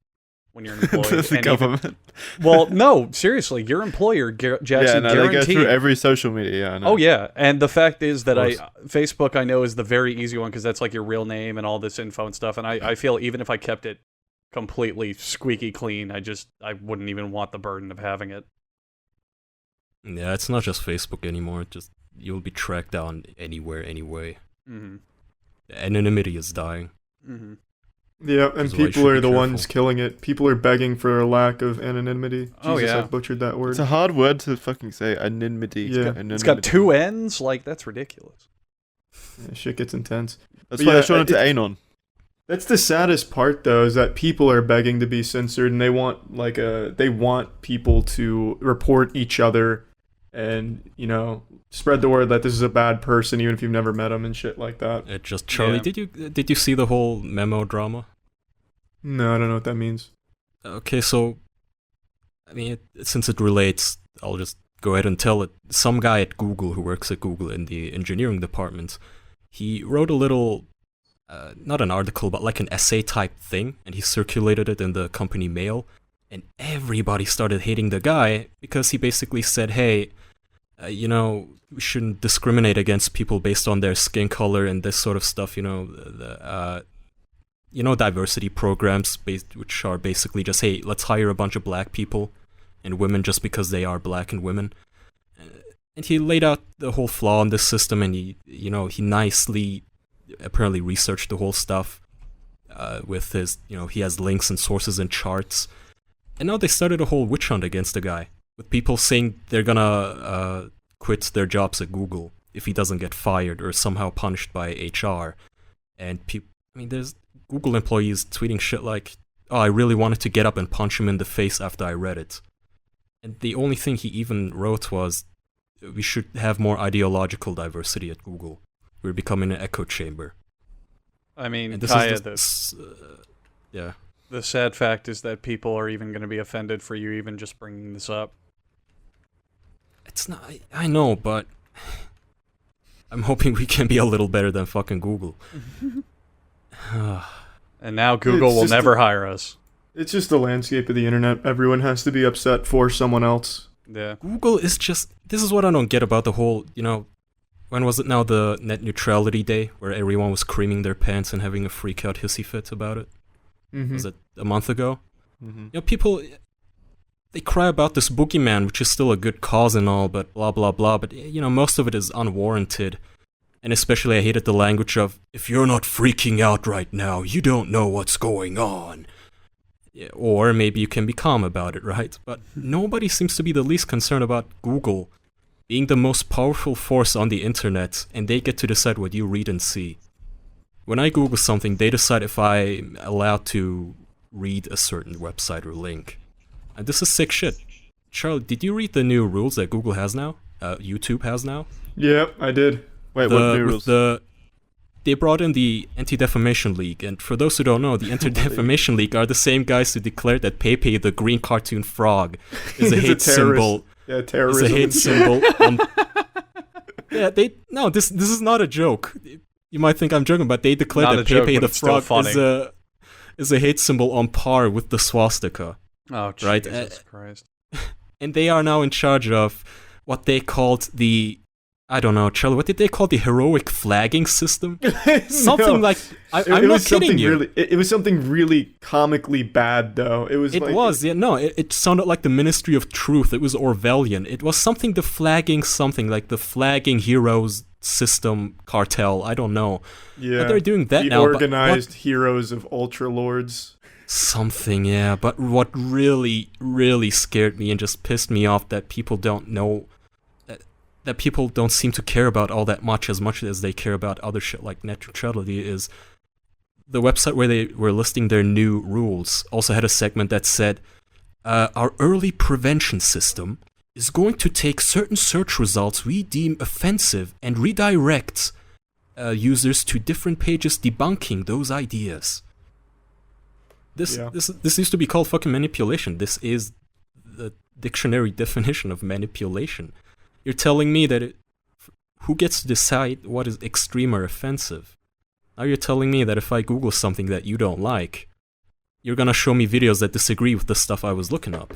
Speaker 2: when you're employed.
Speaker 1: The government.
Speaker 2: Well, no, seriously, your employer, Jackson,
Speaker 1: They go
Speaker 2: guaranteed.
Speaker 1: through every social media. Yeah, I know.
Speaker 2: Oh yeah, and the fact is that
Speaker 3: Of
Speaker 2: Facebook I know is the very easy one because that's like your real name and all this info and stuff. And I feel even if I kept it completely squeaky clean, I wouldn't even want the burden of having it.
Speaker 3: Yeah, it's not just Facebook anymore. Just you'll be tracked down anywhere, anyway.
Speaker 2: Mm-hmm.
Speaker 3: Anonymity is dying.
Speaker 2: Mm-hmm.
Speaker 4: Yeah, and
Speaker 3: is why you
Speaker 4: people
Speaker 3: should
Speaker 4: are
Speaker 3: be
Speaker 4: the ones
Speaker 3: careful.
Speaker 4: killing it. People are begging for a lack of anonymity. Jesus,
Speaker 2: Oh, yeah.
Speaker 4: I butchered that word.
Speaker 1: It's a hard word to fucking say. Anonymity.
Speaker 4: Yeah.
Speaker 2: It's got 2 N's? Like, that's ridiculous.
Speaker 4: Yeah, shit gets intense.
Speaker 1: That's
Speaker 4: But
Speaker 1: why
Speaker 4: yeah,
Speaker 1: they showed it to Anon.
Speaker 4: That's the saddest part, though, is that people are begging to be censored, and they want people to report each other, and spread the word that this is a bad person, even if you've never met him and shit like that.
Speaker 3: It just Charlie.
Speaker 2: Yeah.
Speaker 3: Did you see the whole Memo drama?
Speaker 4: No, I don't know what that means.
Speaker 3: Okay, so I mean, since it relates, I'll just go ahead and tell it. Some guy at Google who works at Google in the engineering department, he wrote a little, not an article, but like an essay type thing, and he circulated it in the company mail, and everybody started hating the guy because he basically said, hey, we shouldn't discriminate against people based on their skin color and this sort of stuff, diversity programs which are basically just, hey, let's hire a bunch of black people and women just because they are black and women. And he laid out the whole flaw in this system, and he nicely apparently researched the whole stuff with his, he has links and sources and charts. And now they started a whole witch hunt against the guy, with people saying they're gonna quit their jobs at Google if he doesn't get fired or somehow punished by HR. And there's Google employees tweeting shit like, oh, I really wanted to get up and punch him in the face after I read it. And the only thing he even wrote was, we should have more ideological diversity at Google. We're becoming an echo chamber.
Speaker 2: I mean,
Speaker 3: And this
Speaker 2: Kaya,
Speaker 3: is just, yeah.
Speaker 2: the sad fact is that people are even going to be offended for you even just bringing this up.
Speaker 3: It's not, I know, but I'm hoping we can be a little better than fucking Google.
Speaker 2: And now Google will never hire us.
Speaker 4: It's just the landscape of the internet. Everyone has to be upset for someone else.
Speaker 2: Yeah.
Speaker 3: Google is just, this is what I don't get about the whole, when was it now, the net neutrality day, where everyone was creaming their pants and having a freak out hissy fit about it?
Speaker 4: Mm-hmm.
Speaker 3: Was it a month ago?
Speaker 1: Mm-hmm.
Speaker 3: People, they cry about this boogeyman, which is still a good cause and all, but blah blah blah, but most of it is unwarranted. And especially I hated the language of, if you're not freaking out right now, you don't know what's going on. Yeah, or maybe you can be calm about it, right? But nobody seems to be the least concerned about Google being the most powerful force on the internet, and they get to decide what you read and see. When I Google something, they decide if I'm allowed to read a certain website or link. And this is sick shit. Charlie, did you read the new rules that Google has now? YouTube has now?
Speaker 4: Yep, I did.
Speaker 1: Wait, what new rules?
Speaker 3: They brought in the Anti-Defamation League, and for those who don't know, the Anti-Defamation League are the same guys who declared that Pepe the green cartoon frog is a
Speaker 4: He's a
Speaker 3: hate symbol.
Speaker 4: Yeah, terrorism.
Speaker 3: Is a hate symbol. Yeah, this is not a joke. You might think I'm joking, but they declared
Speaker 2: Not
Speaker 3: that
Speaker 2: a joke,
Speaker 3: Pepe
Speaker 2: but
Speaker 3: the
Speaker 2: it's still
Speaker 3: frog
Speaker 2: funny.
Speaker 3: is a hate symbol on par with the swastika.
Speaker 2: Oh,
Speaker 3: Right,
Speaker 2: Jesus Christ.
Speaker 3: And they are now in charge of what they called the, I don't know, Charlie, what did they call the heroic flagging system? Something
Speaker 4: No.
Speaker 3: like, I'm not kidding you.
Speaker 4: It was something really comically bad, though. It was.
Speaker 3: It sounded like the Ministry of Truth. It was Orwellian. It was something, the flagging something, like the flagging heroes system cartel. I don't know.
Speaker 4: Yeah.
Speaker 3: But they're doing that
Speaker 4: the
Speaker 3: now.
Speaker 4: organized heroes of ultra lords.
Speaker 3: Something, yeah. But what really, really scared me and just pissed me off that people don't know, that people don't seem to care about all that much as they care about other shit like net neutrality, is the website where they were listing their new rules also had a segment that said, our early prevention system is going to take certain search results we deem offensive and redirect users to different pages debunking those ideas. This used to be called fucking manipulation. This is the dictionary definition of manipulation. You're telling me that who gets to decide what is extreme or offensive? Now you're telling me that if I Google something that you don't like, you're gonna show me videos that disagree with the stuff I was looking up.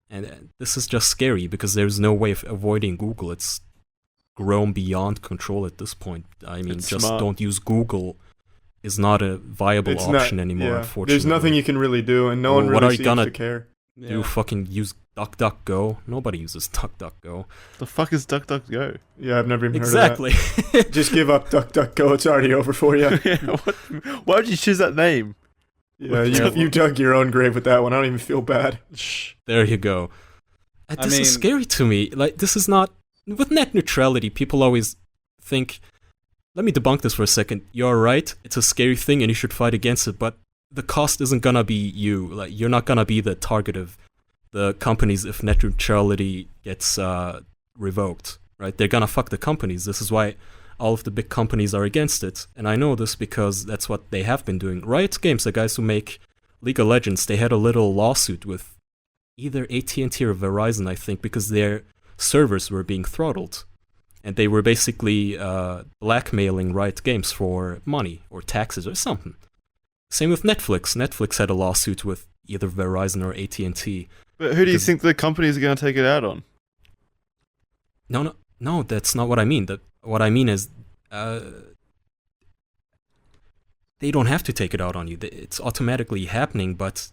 Speaker 3: And this is just scary because there's no way of avoiding Google. It's grown beyond control at this point. I mean,
Speaker 1: It's
Speaker 3: just
Speaker 1: smart.
Speaker 3: don't use Google is not a viable
Speaker 4: It's
Speaker 3: option
Speaker 4: not,
Speaker 3: anymore,
Speaker 4: yeah.
Speaker 3: unfortunately.
Speaker 4: There's nothing you can really do, and no
Speaker 3: Well,
Speaker 4: one
Speaker 3: what
Speaker 4: really
Speaker 3: are you
Speaker 4: seems
Speaker 3: gonna
Speaker 4: to care.
Speaker 3: Do you fucking use DuckDuckGo? Nobody uses DuckDuckGo.
Speaker 1: The fuck is DuckDuckGo?
Speaker 4: Yeah, I've never even
Speaker 3: Exactly.
Speaker 4: heard of that. Just give up DuckDuckGo. It's already over for you.
Speaker 1: Yeah, why would you choose that name?
Speaker 4: Yeah, you dug your own grave with that one. I don't even feel bad.
Speaker 2: Shh.
Speaker 3: There you go. This is scary to me. Like, this is not... With net neutrality, people always think... Let me debunk this for a second. You're right, it's a scary thing and you should fight against it, but the cost isn't gonna be you. Like, you're not gonna be the target of the companies if net neutrality gets revoked, right? They're gonna fuck the companies. This is why all of the big companies are against it. And I know this because that's what they have been doing. Riot Games, the guys who make League of Legends, they had a little lawsuit with either AT&T or Verizon, I think, because their servers were being throttled. And they were basically blackmailing Riot Games for money or taxes or something. Same with Netflix. Netflix had a lawsuit with either Verizon or AT&T.
Speaker 1: But who do you think the companies are going to take it out on?
Speaker 3: No, that's not what I mean. What I mean is, they don't have to take it out on you. It's automatically happening, but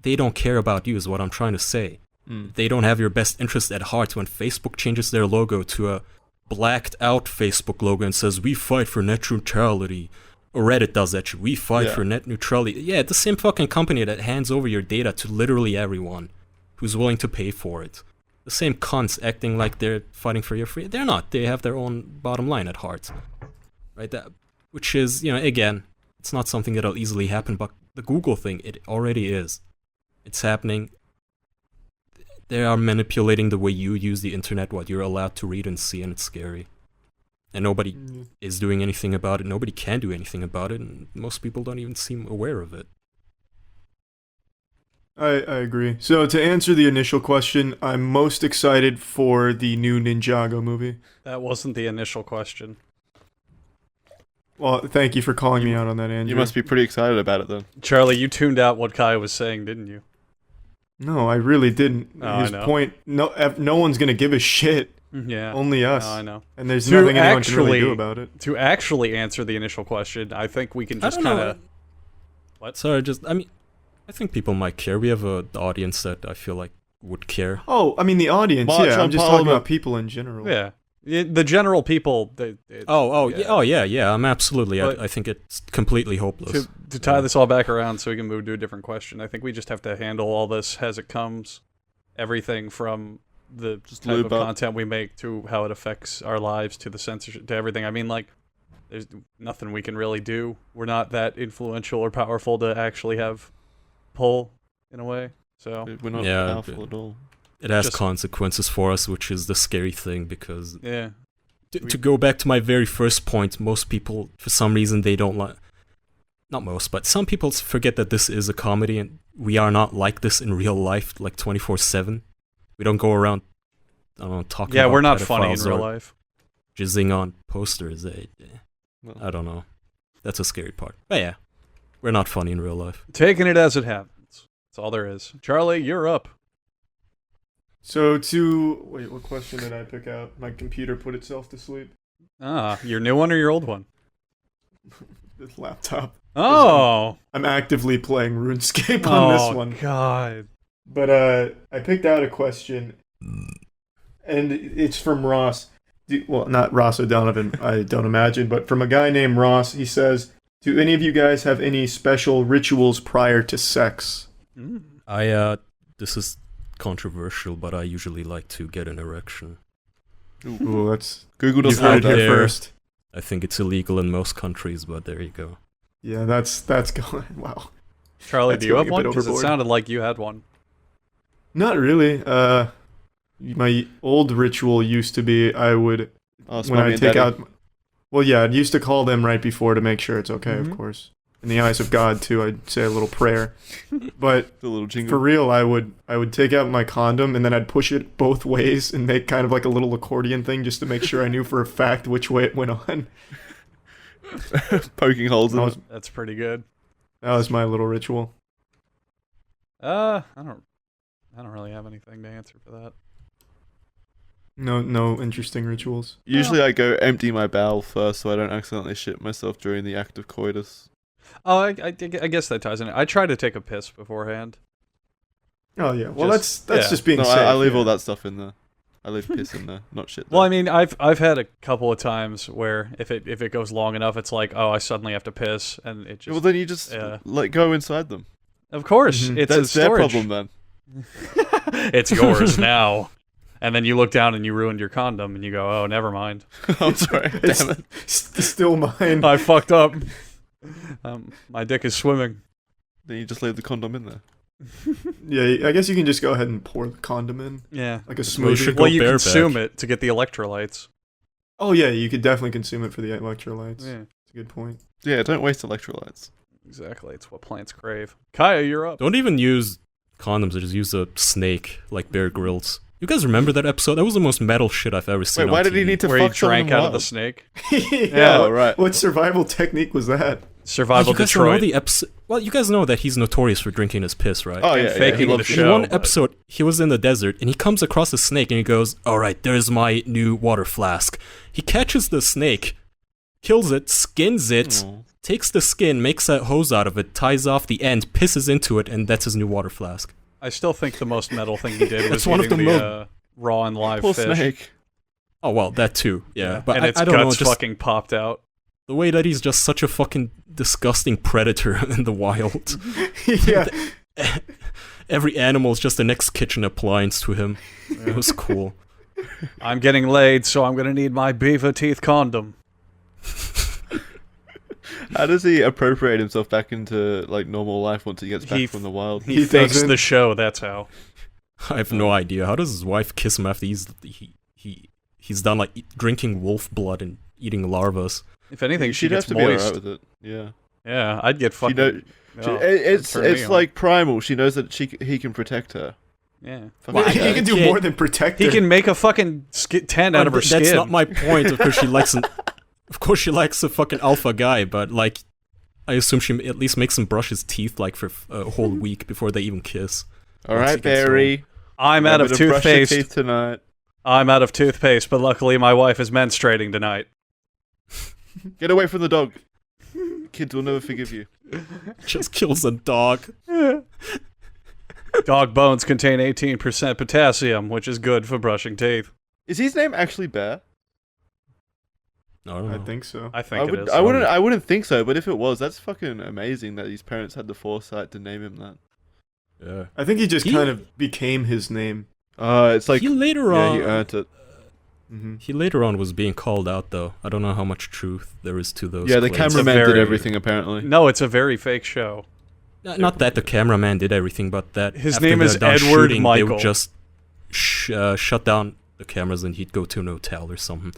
Speaker 3: they don't care about you is what I'm trying to say. They don't have your best interest at heart. When Facebook changes their logo to a blacked out Facebook logo and says, we fight for net neutrality, or Reddit does that shit, we fight for net neutrality. Yeah, the same fucking company that hands over your data to literally everyone who's willing to pay for it. The same cunts acting like they're fighting for your free. They're not. They have their own bottom line at heart. Right? Which is, again, it's not something that'll easily happen, but the Google thing, it already is. It's happening. They are manipulating the way you use the internet, what you're allowed to read and see, and it's scary. And nobody is doing anything about it. Nobody can do anything about it, and most people don't even seem aware of it.
Speaker 4: I agree. So to answer the initial question, I'm most excited for the new Ninjago movie.
Speaker 2: That wasn't the initial question.
Speaker 4: Well, thank you for calling me out on that, Andrew.
Speaker 1: You must be pretty excited about it then.
Speaker 2: Charlie, you tuned out what Kai was saying, didn't you?
Speaker 4: No, I really didn't.
Speaker 2: Oh,
Speaker 4: His
Speaker 2: I know.
Speaker 4: point, no one's going to give a shit.
Speaker 2: Yeah.
Speaker 4: Only us.
Speaker 2: No, I know.
Speaker 4: And there's nothing anyone can really do
Speaker 2: actually-
Speaker 4: about it.
Speaker 2: To actually answer the initial question, I think we can just kind of... What?
Speaker 3: Sorry, I think people might care. We have an audience that I feel like would care.
Speaker 4: Oh, I mean the audience,
Speaker 1: March
Speaker 4: yeah. I'm
Speaker 1: on
Speaker 4: just talking
Speaker 1: Parliament.
Speaker 4: about people in general.
Speaker 2: Yeah. The general people...
Speaker 3: Yeah, I'm absolutely.
Speaker 2: But-
Speaker 3: I think it's completely hopeless.
Speaker 2: To tie this all back around so we can move to a different question, I think we just have to handle all this as it comes. Everything from the type of
Speaker 1: lube up.
Speaker 2: content we make to how it affects our lives to the censorship to everything. I mean, like, there's nothing we can really do. We're not that influential or powerful to actually have pull in a way. So
Speaker 1: We're not
Speaker 3: Yeah,
Speaker 1: powerful at all.
Speaker 3: It has
Speaker 2: just-
Speaker 3: consequences for us, which is the scary thing, because
Speaker 2: yeah,
Speaker 3: to go back to my very first point, most people, for some reason, they don't like... Not most, but some people forget that this is a comedy, and we are not like this in real life, like 24/7. We don't go around, I don't know, talking about
Speaker 2: we're not funny in
Speaker 3: pedophiles
Speaker 2: real
Speaker 3: or
Speaker 2: life.
Speaker 3: jizzing on posters.
Speaker 1: Well,
Speaker 3: I don't know. That's a scary part. But yeah, we're not funny in real life.
Speaker 2: Taking it as it happens. That's all there is. Charlie, you're up.
Speaker 4: So wait, what question did I pick out? My computer put itself to sleep.
Speaker 2: Your new one or your old one?
Speaker 4: This laptop.
Speaker 2: Oh,
Speaker 4: I'm actively playing RuneScape on this one.
Speaker 2: God.
Speaker 4: But I picked out a question, and it's from Ross. Well, not Ross O'Donovan, I don't imagine, but from a guy named Ross. He says, do any of you guys have any special rituals prior to sex?
Speaker 3: This is controversial, but I usually like to get an erection.
Speaker 4: Ooh, that's...
Speaker 1: Google
Speaker 4: You
Speaker 1: doesn't
Speaker 4: heard
Speaker 1: have
Speaker 4: it
Speaker 1: that.
Speaker 4: here first.
Speaker 3: I think it's illegal in most countries, but there you go.
Speaker 4: Yeah, that's going... Wow.
Speaker 2: Charlie,
Speaker 4: That's
Speaker 2: do you have
Speaker 4: going a bit
Speaker 2: one? Because it
Speaker 4: overboard.
Speaker 2: sounded like you had one.
Speaker 4: Not really. My old ritual used to be I would...
Speaker 1: Ask
Speaker 4: when
Speaker 1: mommy
Speaker 4: I
Speaker 1: and
Speaker 4: take
Speaker 1: daddy.
Speaker 4: out... Well, yeah, I'd used to call them right before to make sure it's okay,
Speaker 2: Mhm.
Speaker 4: of course. In the eyes of God, too, I'd say a little prayer. But
Speaker 1: The little jingle.
Speaker 4: for real, I would take out my condom and then I'd push it both ways and make kind of like a little accordion thing just to make sure I knew for a fact which way it went on.
Speaker 1: Poking holes in
Speaker 4: That
Speaker 1: it.
Speaker 4: was,
Speaker 2: That's pretty good.
Speaker 4: that was my little ritual.
Speaker 2: I don't really have anything to answer for that.
Speaker 4: No interesting rituals.
Speaker 1: Usually I go empty my bowel first so I don't accidentally shit myself during the act of coitus.
Speaker 2: Oh, I guess that ties in. I try to take a piss beforehand.
Speaker 4: Oh yeah, well
Speaker 2: Just-
Speaker 4: that's
Speaker 2: yeah.
Speaker 4: just being
Speaker 1: No,
Speaker 4: safe.
Speaker 1: I leave
Speaker 4: yeah.
Speaker 1: all that stuff in there. I leave piss in there, not shit.
Speaker 2: Well,
Speaker 1: there.
Speaker 2: I mean, I've had a couple of times where if it goes long enough, it's like, oh, I suddenly have to piss, and it just.
Speaker 1: Well, then you just like go inside them.
Speaker 2: Of course, it's
Speaker 1: That's
Speaker 2: a
Speaker 1: their
Speaker 2: storage.
Speaker 1: problem then.
Speaker 2: It's yours now. And then you look down and you ruined your condom, and you go, oh, never mind.
Speaker 1: I'm sorry.
Speaker 4: It's
Speaker 1: Damn it.
Speaker 4: still mine.
Speaker 2: I fucked up. My dick is swimming.
Speaker 1: Then you just leave the condom in there.
Speaker 4: Yeah, I guess you can just go ahead and pour the condom in.
Speaker 2: Yeah.
Speaker 4: Like a
Speaker 3: why you
Speaker 4: smoothie.
Speaker 3: should go
Speaker 2: Well, you
Speaker 3: bareback.
Speaker 2: consume it to get the electrolytes.
Speaker 4: Oh yeah, you could definitely consume it for the electrolytes.
Speaker 2: Yeah,
Speaker 4: That's a good point.
Speaker 1: Yeah, don't waste electrolytes.
Speaker 2: exactly. It's what plants crave. Kaya, you're up.
Speaker 3: Don't even use condoms, just use a snake like Bear Grylls. You guys remember that episode? That was the most metal shit I've ever seen.
Speaker 1: Wait, why
Speaker 3: on
Speaker 1: did he
Speaker 3: TV.
Speaker 1: need to
Speaker 2: Where he
Speaker 1: fuck someone
Speaker 2: drank out of the
Speaker 1: wild?
Speaker 2: snake.
Speaker 4: Yeah,
Speaker 1: Oh, right.
Speaker 4: What survival technique was that?
Speaker 2: Survival
Speaker 3: you guys don't know
Speaker 2: Detroit.
Speaker 3: the episode. Well, you guys know that he's notorious for drinking his piss, right?
Speaker 1: Oh
Speaker 2: And
Speaker 1: yeah,
Speaker 2: faking
Speaker 1: he
Speaker 2: the
Speaker 1: loves
Speaker 2: show.
Speaker 3: In one
Speaker 2: but-
Speaker 3: episode, he was in the desert and he comes across a snake and he goes, "All right, there's my new water flask." He catches the snake, kills it, skins it,
Speaker 1: Aw.
Speaker 3: takes the skin, makes a hose out of it, ties off the end, pisses into it, and that's his new water flask.
Speaker 2: I still think the most metal thing he did was
Speaker 3: That's one of
Speaker 2: eating
Speaker 3: the
Speaker 2: the raw and live
Speaker 1: Poor
Speaker 2: fish.
Speaker 1: snake.
Speaker 3: Oh well, that too. Yeah, but
Speaker 2: and its
Speaker 3: I don't know,
Speaker 2: guts
Speaker 3: just
Speaker 2: fucking popped out.
Speaker 3: the way that he's just such a fucking disgusting predator in the wild.
Speaker 4: Yeah.
Speaker 3: Every animal is just the next kitchen appliance to him. It was cool.
Speaker 2: I'm getting laid, so I'm gonna need my beaver teeth condom.
Speaker 1: How does he appropriate himself back into like normal life once he gets back
Speaker 2: He
Speaker 1: from the wild?
Speaker 2: He
Speaker 4: He
Speaker 2: fakes
Speaker 4: doesn't.
Speaker 2: the show. That's how.
Speaker 3: I have no idea. How does his wife kiss him after he's done like drinking wolf blood and eating larvas?
Speaker 2: If anything, she
Speaker 1: She'd have
Speaker 2: gets
Speaker 1: to be alright
Speaker 2: moist.
Speaker 1: with it. Yeah.
Speaker 2: Yeah, I'd get
Speaker 1: She
Speaker 2: fucking.
Speaker 1: know,
Speaker 2: oh,
Speaker 1: it's
Speaker 2: turn me on.
Speaker 1: like primal. She knows that he can protect her.
Speaker 2: Yeah.
Speaker 1: Fucking
Speaker 3: Well,
Speaker 4: He
Speaker 1: cat.
Speaker 4: can do
Speaker 3: Okay.
Speaker 4: more than protect
Speaker 2: He
Speaker 4: her.
Speaker 2: can make a fucking tent out of her skin.
Speaker 3: That's not my point. Of course, she likes a fucking alpha guy, but like, I assume she at least makes him brush his teeth like for a whole week before they even kiss.
Speaker 1: All
Speaker 3: Once he
Speaker 1: right,
Speaker 3: gets
Speaker 1: Barry.
Speaker 2: I'm out of
Speaker 1: Remember to brush your
Speaker 2: toothpaste.
Speaker 1: teeth tonight.
Speaker 2: I'm out of toothpaste, but luckily my wife is menstruating tonight.
Speaker 1: Get away from the dog. Kids will never forgive you.
Speaker 3: Just kills a dog.
Speaker 2: Dog bones contain 18% potassium, which is good for brushing teeth.
Speaker 1: Is his name actually Bear?
Speaker 3: I don't know.
Speaker 4: I think so.
Speaker 2: I think it is.
Speaker 1: I wouldn't think so, but if it was, that's fucking amazing that his parents had the foresight to name him that.
Speaker 3: Yeah.
Speaker 4: I think he just
Speaker 3: He-
Speaker 4: kind of became his name.
Speaker 1: It's like
Speaker 3: he later
Speaker 1: yeah,
Speaker 3: on.
Speaker 1: he earned it.
Speaker 4: Hmm
Speaker 3: He later on was being called out though. I don't know how much truth there is to those.
Speaker 1: Yeah, the
Speaker 3: claims.
Speaker 1: cameraman did
Speaker 2: very-
Speaker 1: everything apparently.
Speaker 2: No, it's a very fake show.
Speaker 3: Not that the cameraman did everything, but that
Speaker 2: His
Speaker 3: after
Speaker 2: name
Speaker 3: they're
Speaker 2: is
Speaker 3: done
Speaker 2: Edward
Speaker 3: shooting, They
Speaker 2: Michael.
Speaker 3: would just shut down the cameras and he'd go to an hotel or something.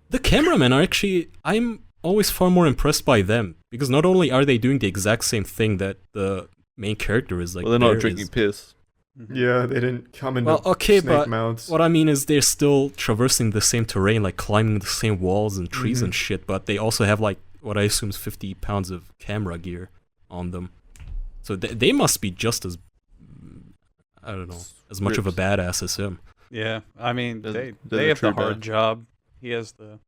Speaker 3: The cameramen are actually, I'm always far more impressed by them because not only are they doing the exact same thing that the main character is like.
Speaker 1: Well, they're not
Speaker 3: Bear
Speaker 1: drinking
Speaker 3: is.
Speaker 1: piss.
Speaker 4: Yeah, they didn't come into
Speaker 3: Well, okay,
Speaker 4: snake
Speaker 3: but
Speaker 4: mouths.
Speaker 3: what I mean is they're still traversing the same terrain, like climbing the same walls and trees
Speaker 4: Mhm.
Speaker 3: and shit, but they also have like what I assume is 50 pounds of camera gear on them. So they must be just as, I don't know, as much of a
Speaker 1: Rips.
Speaker 3: badass as him.
Speaker 2: Yeah, I mean,
Speaker 1: They're-
Speaker 2: they
Speaker 1: they're the
Speaker 2: have the
Speaker 1: true
Speaker 2: hard
Speaker 1: bad.
Speaker 2: job. He has the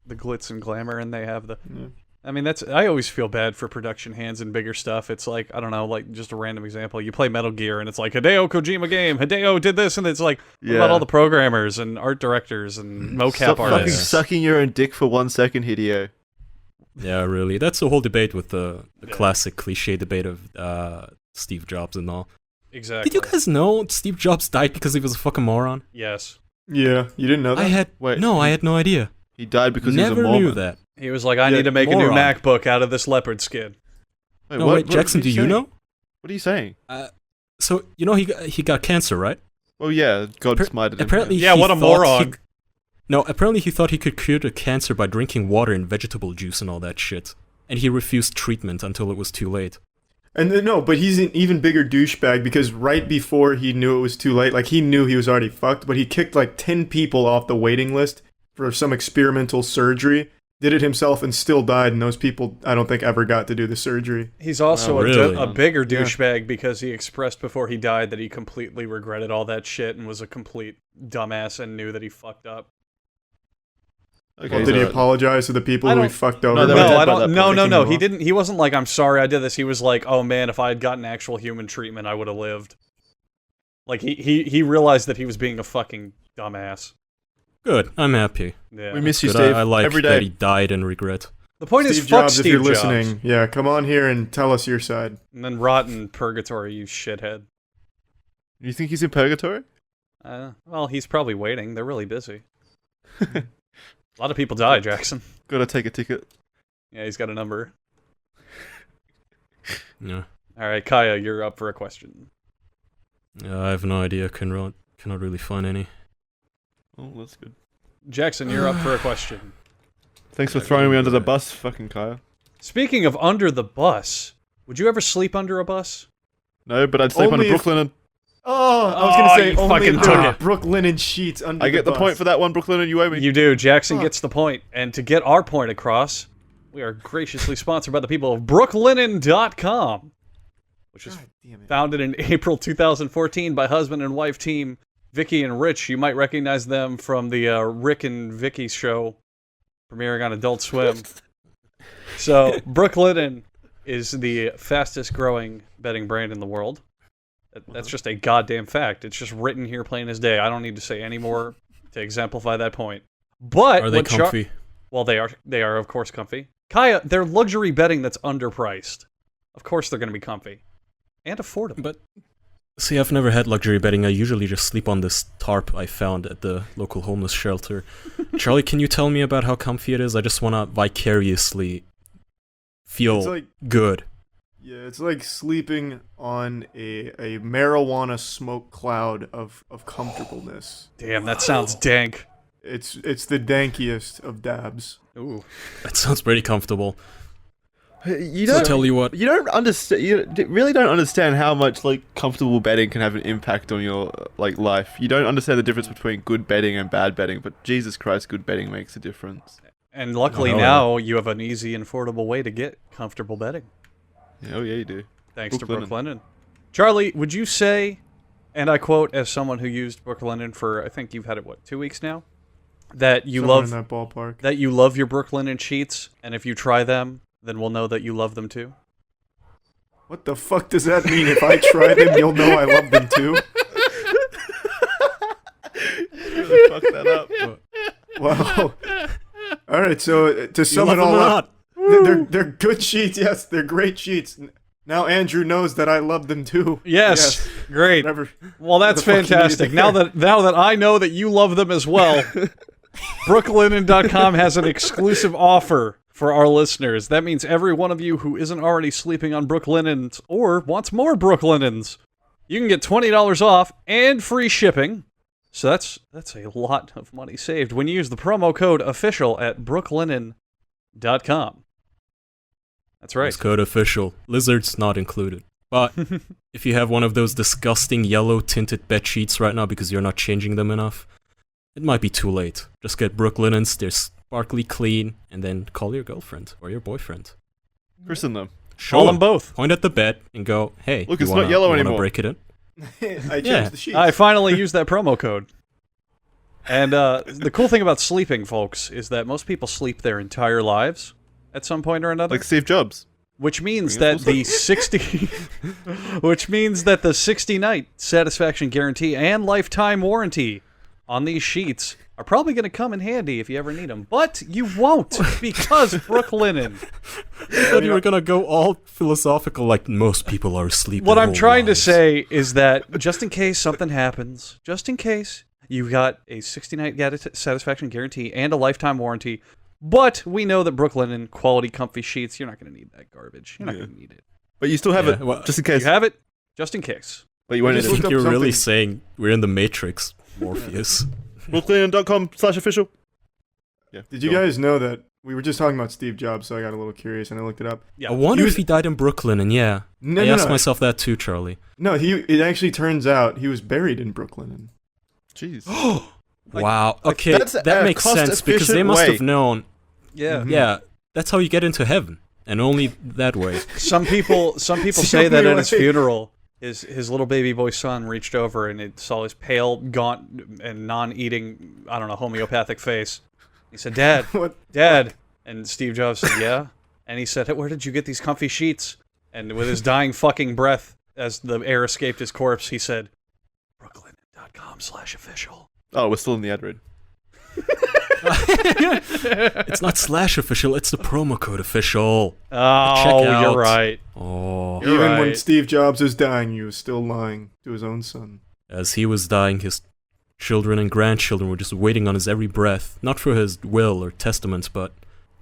Speaker 2: glitz and glamour, and they have the.
Speaker 4: Yeah.
Speaker 2: I mean, that's. I always feel bad for production hands and bigger stuff. It's like, I don't know, like just a random example. You play Metal Gear, and it's like Hideo Kojima game. Hideo did this, and it's like, what about all the programmers and art directors and mocap
Speaker 1: Stop fucking
Speaker 2: artists?
Speaker 1: sucking your own dick for 1 second, Hideo.
Speaker 3: Yeah, really. That's the whole debate with the
Speaker 2: Yeah.
Speaker 3: classic cliche debate of Steve Jobs and all.
Speaker 2: Exactly.
Speaker 3: Did you guys know Steve Jobs died because he was a fucking moron?
Speaker 2: Yes.
Speaker 4: Yeah, you didn't know that?
Speaker 3: I had
Speaker 1: Wait,
Speaker 3: I had no idea.
Speaker 1: He died because
Speaker 3: Never
Speaker 1: he was a Mormon.
Speaker 3: knew that.
Speaker 2: He was like, I
Speaker 4: Yeah,
Speaker 2: need to make a new
Speaker 3: moron.
Speaker 2: MacBook out of this leopard skin.
Speaker 1: Wait,
Speaker 3: No,
Speaker 1: what-
Speaker 3: wait,
Speaker 1: what
Speaker 3: Jackson,
Speaker 1: are
Speaker 3: do you
Speaker 1: saying?
Speaker 3: know?
Speaker 1: What are you saying?
Speaker 3: So you know he got cancer, right?
Speaker 1: Oh yeah, God
Speaker 3: Appar-
Speaker 1: smited him.
Speaker 3: Apparently,
Speaker 2: Yeah,
Speaker 3: he
Speaker 2: what a
Speaker 3: thought
Speaker 2: moron.
Speaker 3: No, apparently he thought he could cure the cancer by drinking water and vegetable juice and all that shit, and he refused treatment until it was too late.
Speaker 4: And then, no, but he's an even bigger douchebag because right before he knew it was too late, like he knew he was already fucked, but he kicked like 10 people off the waiting list for some experimental surgery, did it himself and still died, and those people I don't think ever got to do the surgery.
Speaker 2: He's also
Speaker 3: Oh, really?
Speaker 2: a bigger
Speaker 4: Yeah.
Speaker 2: douchebag because he expressed before he died that he completely regretted all that shit and was a complete dumbass and knew that he fucked up.
Speaker 1: Okay,
Speaker 4: Well, did he
Speaker 1: so-
Speaker 4: apologize to the people
Speaker 2: I
Speaker 4: who he
Speaker 2: don't-
Speaker 4: fucked over?
Speaker 1: No, they
Speaker 2: No,
Speaker 1: were dead
Speaker 2: I
Speaker 1: by
Speaker 2: don't.
Speaker 1: that
Speaker 2: No,
Speaker 1: point.
Speaker 2: no, no.
Speaker 4: Kicking
Speaker 2: He
Speaker 4: him
Speaker 2: didn't. He wasn't like, "I'm sorry, I did this." He was like, "Oh man, if I had gotten actual human treatment, I would have lived." Like he realized that he was being a fucking dumbass.
Speaker 3: Good. I'm happy.
Speaker 2: Yeah.
Speaker 1: We miss you,
Speaker 3: Good.
Speaker 1: Steve.
Speaker 3: I like
Speaker 1: every
Speaker 3: that
Speaker 1: day.
Speaker 3: he died in regret.
Speaker 2: The point is,
Speaker 4: Steve
Speaker 2: fuck
Speaker 4: Jobs,
Speaker 2: Steve
Speaker 4: if you're
Speaker 2: Jobs.
Speaker 4: listening, yeah, come on here and tell us your side.
Speaker 2: And then rot in purgatory, you shithead.
Speaker 1: You think he's in purgatory?
Speaker 2: Well, he's probably waiting. They're really busy. A lot of people die, Jackson.
Speaker 1: Gotta take a ticket.
Speaker 2: Yeah, he's got a number.
Speaker 3: Yeah.
Speaker 2: All right, Kaya, you're up for a question.
Speaker 3: I have no idea. Cannot really find any.
Speaker 1: Oh, that's good.
Speaker 2: Jackson, you're up for a question.
Speaker 1: Thanks for throwing me under the bus, fucking Kyle.
Speaker 2: Speaking of under the bus, would you ever sleep under a bus?
Speaker 1: No, but I'd sleep on
Speaker 4: Only if-
Speaker 1: Brooklyn and
Speaker 4: Oh, I was
Speaker 2: Oh,
Speaker 4: gonna say
Speaker 2: you
Speaker 4: only
Speaker 2: fucking
Speaker 4: if
Speaker 2: took
Speaker 4: there
Speaker 2: it.
Speaker 4: were Brooklyn and sheets under
Speaker 1: I get the
Speaker 4: bus.
Speaker 1: point for that one, Brooklyn, and you owe me.
Speaker 2: You do. Jackson
Speaker 4: Huh.
Speaker 2: gets the point. And to get our point across, we are graciously sponsored by the people of brooklinen.com, which was
Speaker 4: God damn it.
Speaker 2: founded in April 2014 by husband and wife team Vicky and Rich. You might recognize them from the Rick and Vicky show premiering on Adult Swim. So, Brooklinen is the fastest growing bedding brand in the world. That's just a goddamn fact. It's just written here plain as day. I don't need to say any more to exemplify that point. But
Speaker 3: Are they
Speaker 2: what
Speaker 3: comfy?
Speaker 2: well, they are of course comfy. Kaya, they're luxury bedding that's underpriced. Of course they're going to be comfy and affordable.
Speaker 3: But see, I've never had luxury bedding. I usually just sleep on this tarp I found at the local homeless shelter. Charlie, can you tell me about how comfy it is? I just want to vicariously feel
Speaker 4: It's like
Speaker 3: good.
Speaker 4: yeah, it's like sleeping on a marijuana smoke cloud of comfortableness.
Speaker 2: Damn, that sounds dank.
Speaker 4: It's the dankiest of dabs.
Speaker 2: Ooh.
Speaker 3: That sounds pretty comfortable.
Speaker 1: You
Speaker 3: So
Speaker 1: don't
Speaker 3: tell you what,
Speaker 1: You don't understand. Really don't understand how much like comfortable bedding can have an impact on your like life. You don't understand the difference between good bedding and bad bedding. But Jesus Christ, good bedding makes a difference.
Speaker 2: And luckily
Speaker 3: Oh, yeah.
Speaker 2: now you have an easy and affordable way to get comfortable bedding.
Speaker 1: Oh yeah, you do.
Speaker 2: Thanks to
Speaker 1: Brooklinen.
Speaker 2: Brooklinen. Charlie, would you say, and I quote as someone who used Brooklinen for, I think you've had it, 2 weeks now? That you
Speaker 4: Somewhere
Speaker 2: love
Speaker 4: in that ballpark.
Speaker 2: that you love your Brooklinen sheets, and if you try them, then we'll know that you love them too?
Speaker 4: What the fuck does that mean? If I try them, you'll know I love them too.
Speaker 1: Really fuck that up.
Speaker 4: Wow. All right, so to
Speaker 3: you
Speaker 4: sum
Speaker 3: love
Speaker 4: it
Speaker 3: them
Speaker 4: all
Speaker 3: or
Speaker 4: up,
Speaker 3: not?
Speaker 4: they're good sheets. Yes, they're great sheets. Now Andrew knows that I love them too.
Speaker 2: Yes, great.
Speaker 4: Whatever.
Speaker 2: Well, that's
Speaker 4: the fuck you need
Speaker 2: fantastic.
Speaker 4: to
Speaker 2: Now
Speaker 4: hear.
Speaker 2: that I know that you love them as well, Brooklinen.com has an exclusive offer for our listeners. That means every one of you who isn't already sleeping on Brooklinens or wants more Brooklinens, you can get $20 off and free shipping. So that's a lot of money saved when you use the promo code official at brooklinen.com. That's right.
Speaker 3: It's code official. Lizards not included. But if you have one of those disgusting yellow tinted bed sheets right now because you're not changing them enough, it might be too late. Just get Brooklinens, they're sparkly clean, and then call your girlfriend or your boyfriend.
Speaker 1: Christen them.
Speaker 3: Show
Speaker 2: Call them both.
Speaker 3: Point at the bed and go, hey,
Speaker 1: Look,
Speaker 3: you
Speaker 1: it's not
Speaker 3: wanna-
Speaker 1: yellow
Speaker 3: you wanna
Speaker 1: anymore.
Speaker 3: break it in?
Speaker 4: I changed
Speaker 3: Yeah.
Speaker 4: the sheets.
Speaker 2: I finally used that promo code. And the cool thing about sleeping, folks, is that most people sleep their entire lives at some point or another.
Speaker 1: Like Steve Jobs.
Speaker 2: Which means
Speaker 1: Bring it
Speaker 2: that
Speaker 1: full
Speaker 2: the 60-night satisfaction guarantee and lifetime warranty on these sheets are probably going to come in handy if you ever need them. But you won't, because Brooklinen.
Speaker 3: I thought you were gonna go all philosophical like most people are asleep.
Speaker 2: What
Speaker 3: their
Speaker 2: I'm
Speaker 3: whole
Speaker 2: trying to
Speaker 3: lives.
Speaker 2: say is that just in case something happens, just in case, you've got a 60-night satisfaction guarantee and a lifetime warranty. But we know that Brooklinen quality comfy sheets, you're not going to need that garbage. You're not going to need it.
Speaker 1: But you still have
Speaker 3: Yeah,
Speaker 1: it,
Speaker 3: well,
Speaker 1: just in
Speaker 2: You
Speaker 1: case.
Speaker 2: have it just in case.
Speaker 1: But you won't
Speaker 4: I
Speaker 1: need
Speaker 4: just
Speaker 3: I
Speaker 1: it.
Speaker 4: looked
Speaker 3: think
Speaker 4: up
Speaker 3: you're really
Speaker 4: something-
Speaker 3: saying we're in the Matrix, Morpheus.
Speaker 1: Brooklinen.com/official. Yeah.
Speaker 4: Did you
Speaker 1: go on.
Speaker 4: guys know that we were just talking about Steve Jobs, so I got a little curious and I looked it up.
Speaker 2: Yeah.
Speaker 3: I wonder
Speaker 4: He
Speaker 3: if
Speaker 4: was-
Speaker 3: he died in Brooklyn, and yeah.
Speaker 4: No,
Speaker 3: I
Speaker 4: no,
Speaker 3: asked
Speaker 4: no.
Speaker 3: myself that too, Charlie.
Speaker 4: No, it actually turns out he was buried in Brooklyn.
Speaker 1: Jeez.
Speaker 2: Like-
Speaker 3: Wow. Okay,
Speaker 1: that's
Speaker 3: that
Speaker 1: a
Speaker 3: makes sense because they
Speaker 1: cost-efficient
Speaker 3: must
Speaker 1: way.
Speaker 3: have known.
Speaker 2: Yeah.
Speaker 3: Yeah, that's how you get into heaven, and only that way.
Speaker 2: Some people
Speaker 4: It's the
Speaker 2: say that
Speaker 4: only
Speaker 2: at his
Speaker 4: way.
Speaker 2: funeral, his little baby boy son reached over and it saw his pale, gaunt, and non-eating, I don't know, homeopathic face. He said, "Dad,
Speaker 4: What?
Speaker 2: Dad," and Steve Jobs said, "Yeah," and he said, "Hey, where did you get these comfy sheets?" And with his dying fucking breath, as the air escaped his corpse, he said, patreon.com/official.
Speaker 1: Oh, we're still in the ad read.
Speaker 3: It's not /official, it's the promo code official.
Speaker 2: Oh,
Speaker 3: Checkout.
Speaker 2: you're right.
Speaker 3: Oh.
Speaker 2: You're
Speaker 4: Even when
Speaker 2: right.
Speaker 4: Steve Jobs was dying, he was still lying to his own son.
Speaker 3: As he was dying, his children and grandchildren were just waiting on his every breath, not for his will or testament, but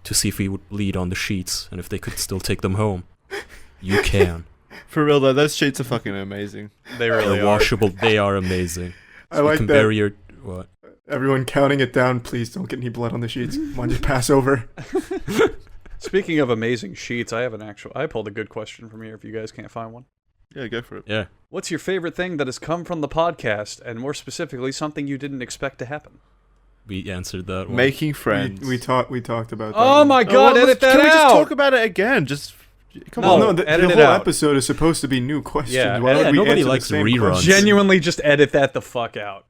Speaker 3: to see if he would bleed on the sheets and if they could still take them home. You can.
Speaker 1: For real though, those sheets are fucking amazing.
Speaker 2: They really
Speaker 3: They're
Speaker 2: are.
Speaker 3: washable. They are amazing.
Speaker 4: I
Speaker 3: You
Speaker 4: like
Speaker 3: can
Speaker 4: that.
Speaker 3: bury your what?
Speaker 4: Everyone counting it down. Please don't get any blood on the sheets. Come on, just pass over.
Speaker 2: Speaking of amazing sheets, I pulled a good question from here if you guys can't find one.
Speaker 1: Yeah, go for it.
Speaker 3: Yeah.
Speaker 2: What's your favorite thing that has come from the podcast, and more specifically, something you didn't expect to happen?
Speaker 3: We answered that one.
Speaker 1: Making friends.
Speaker 4: We talked about that.
Speaker 2: Oh
Speaker 4: one.
Speaker 2: my god,
Speaker 1: well,
Speaker 2: edit that
Speaker 1: can we just
Speaker 2: out!
Speaker 1: talk about it again? Just come
Speaker 2: No,
Speaker 1: on.
Speaker 4: Well, no, the
Speaker 2: edit it
Speaker 4: whole
Speaker 2: out.
Speaker 4: episode is supposed to be new questions.
Speaker 2: Yeah,
Speaker 4: Why
Speaker 2: yeah,
Speaker 4: don't we
Speaker 3: nobody
Speaker 4: answer the
Speaker 3: likes
Speaker 4: same
Speaker 3: reruns.
Speaker 4: question?
Speaker 2: Genuinely, just edit that the fuck out.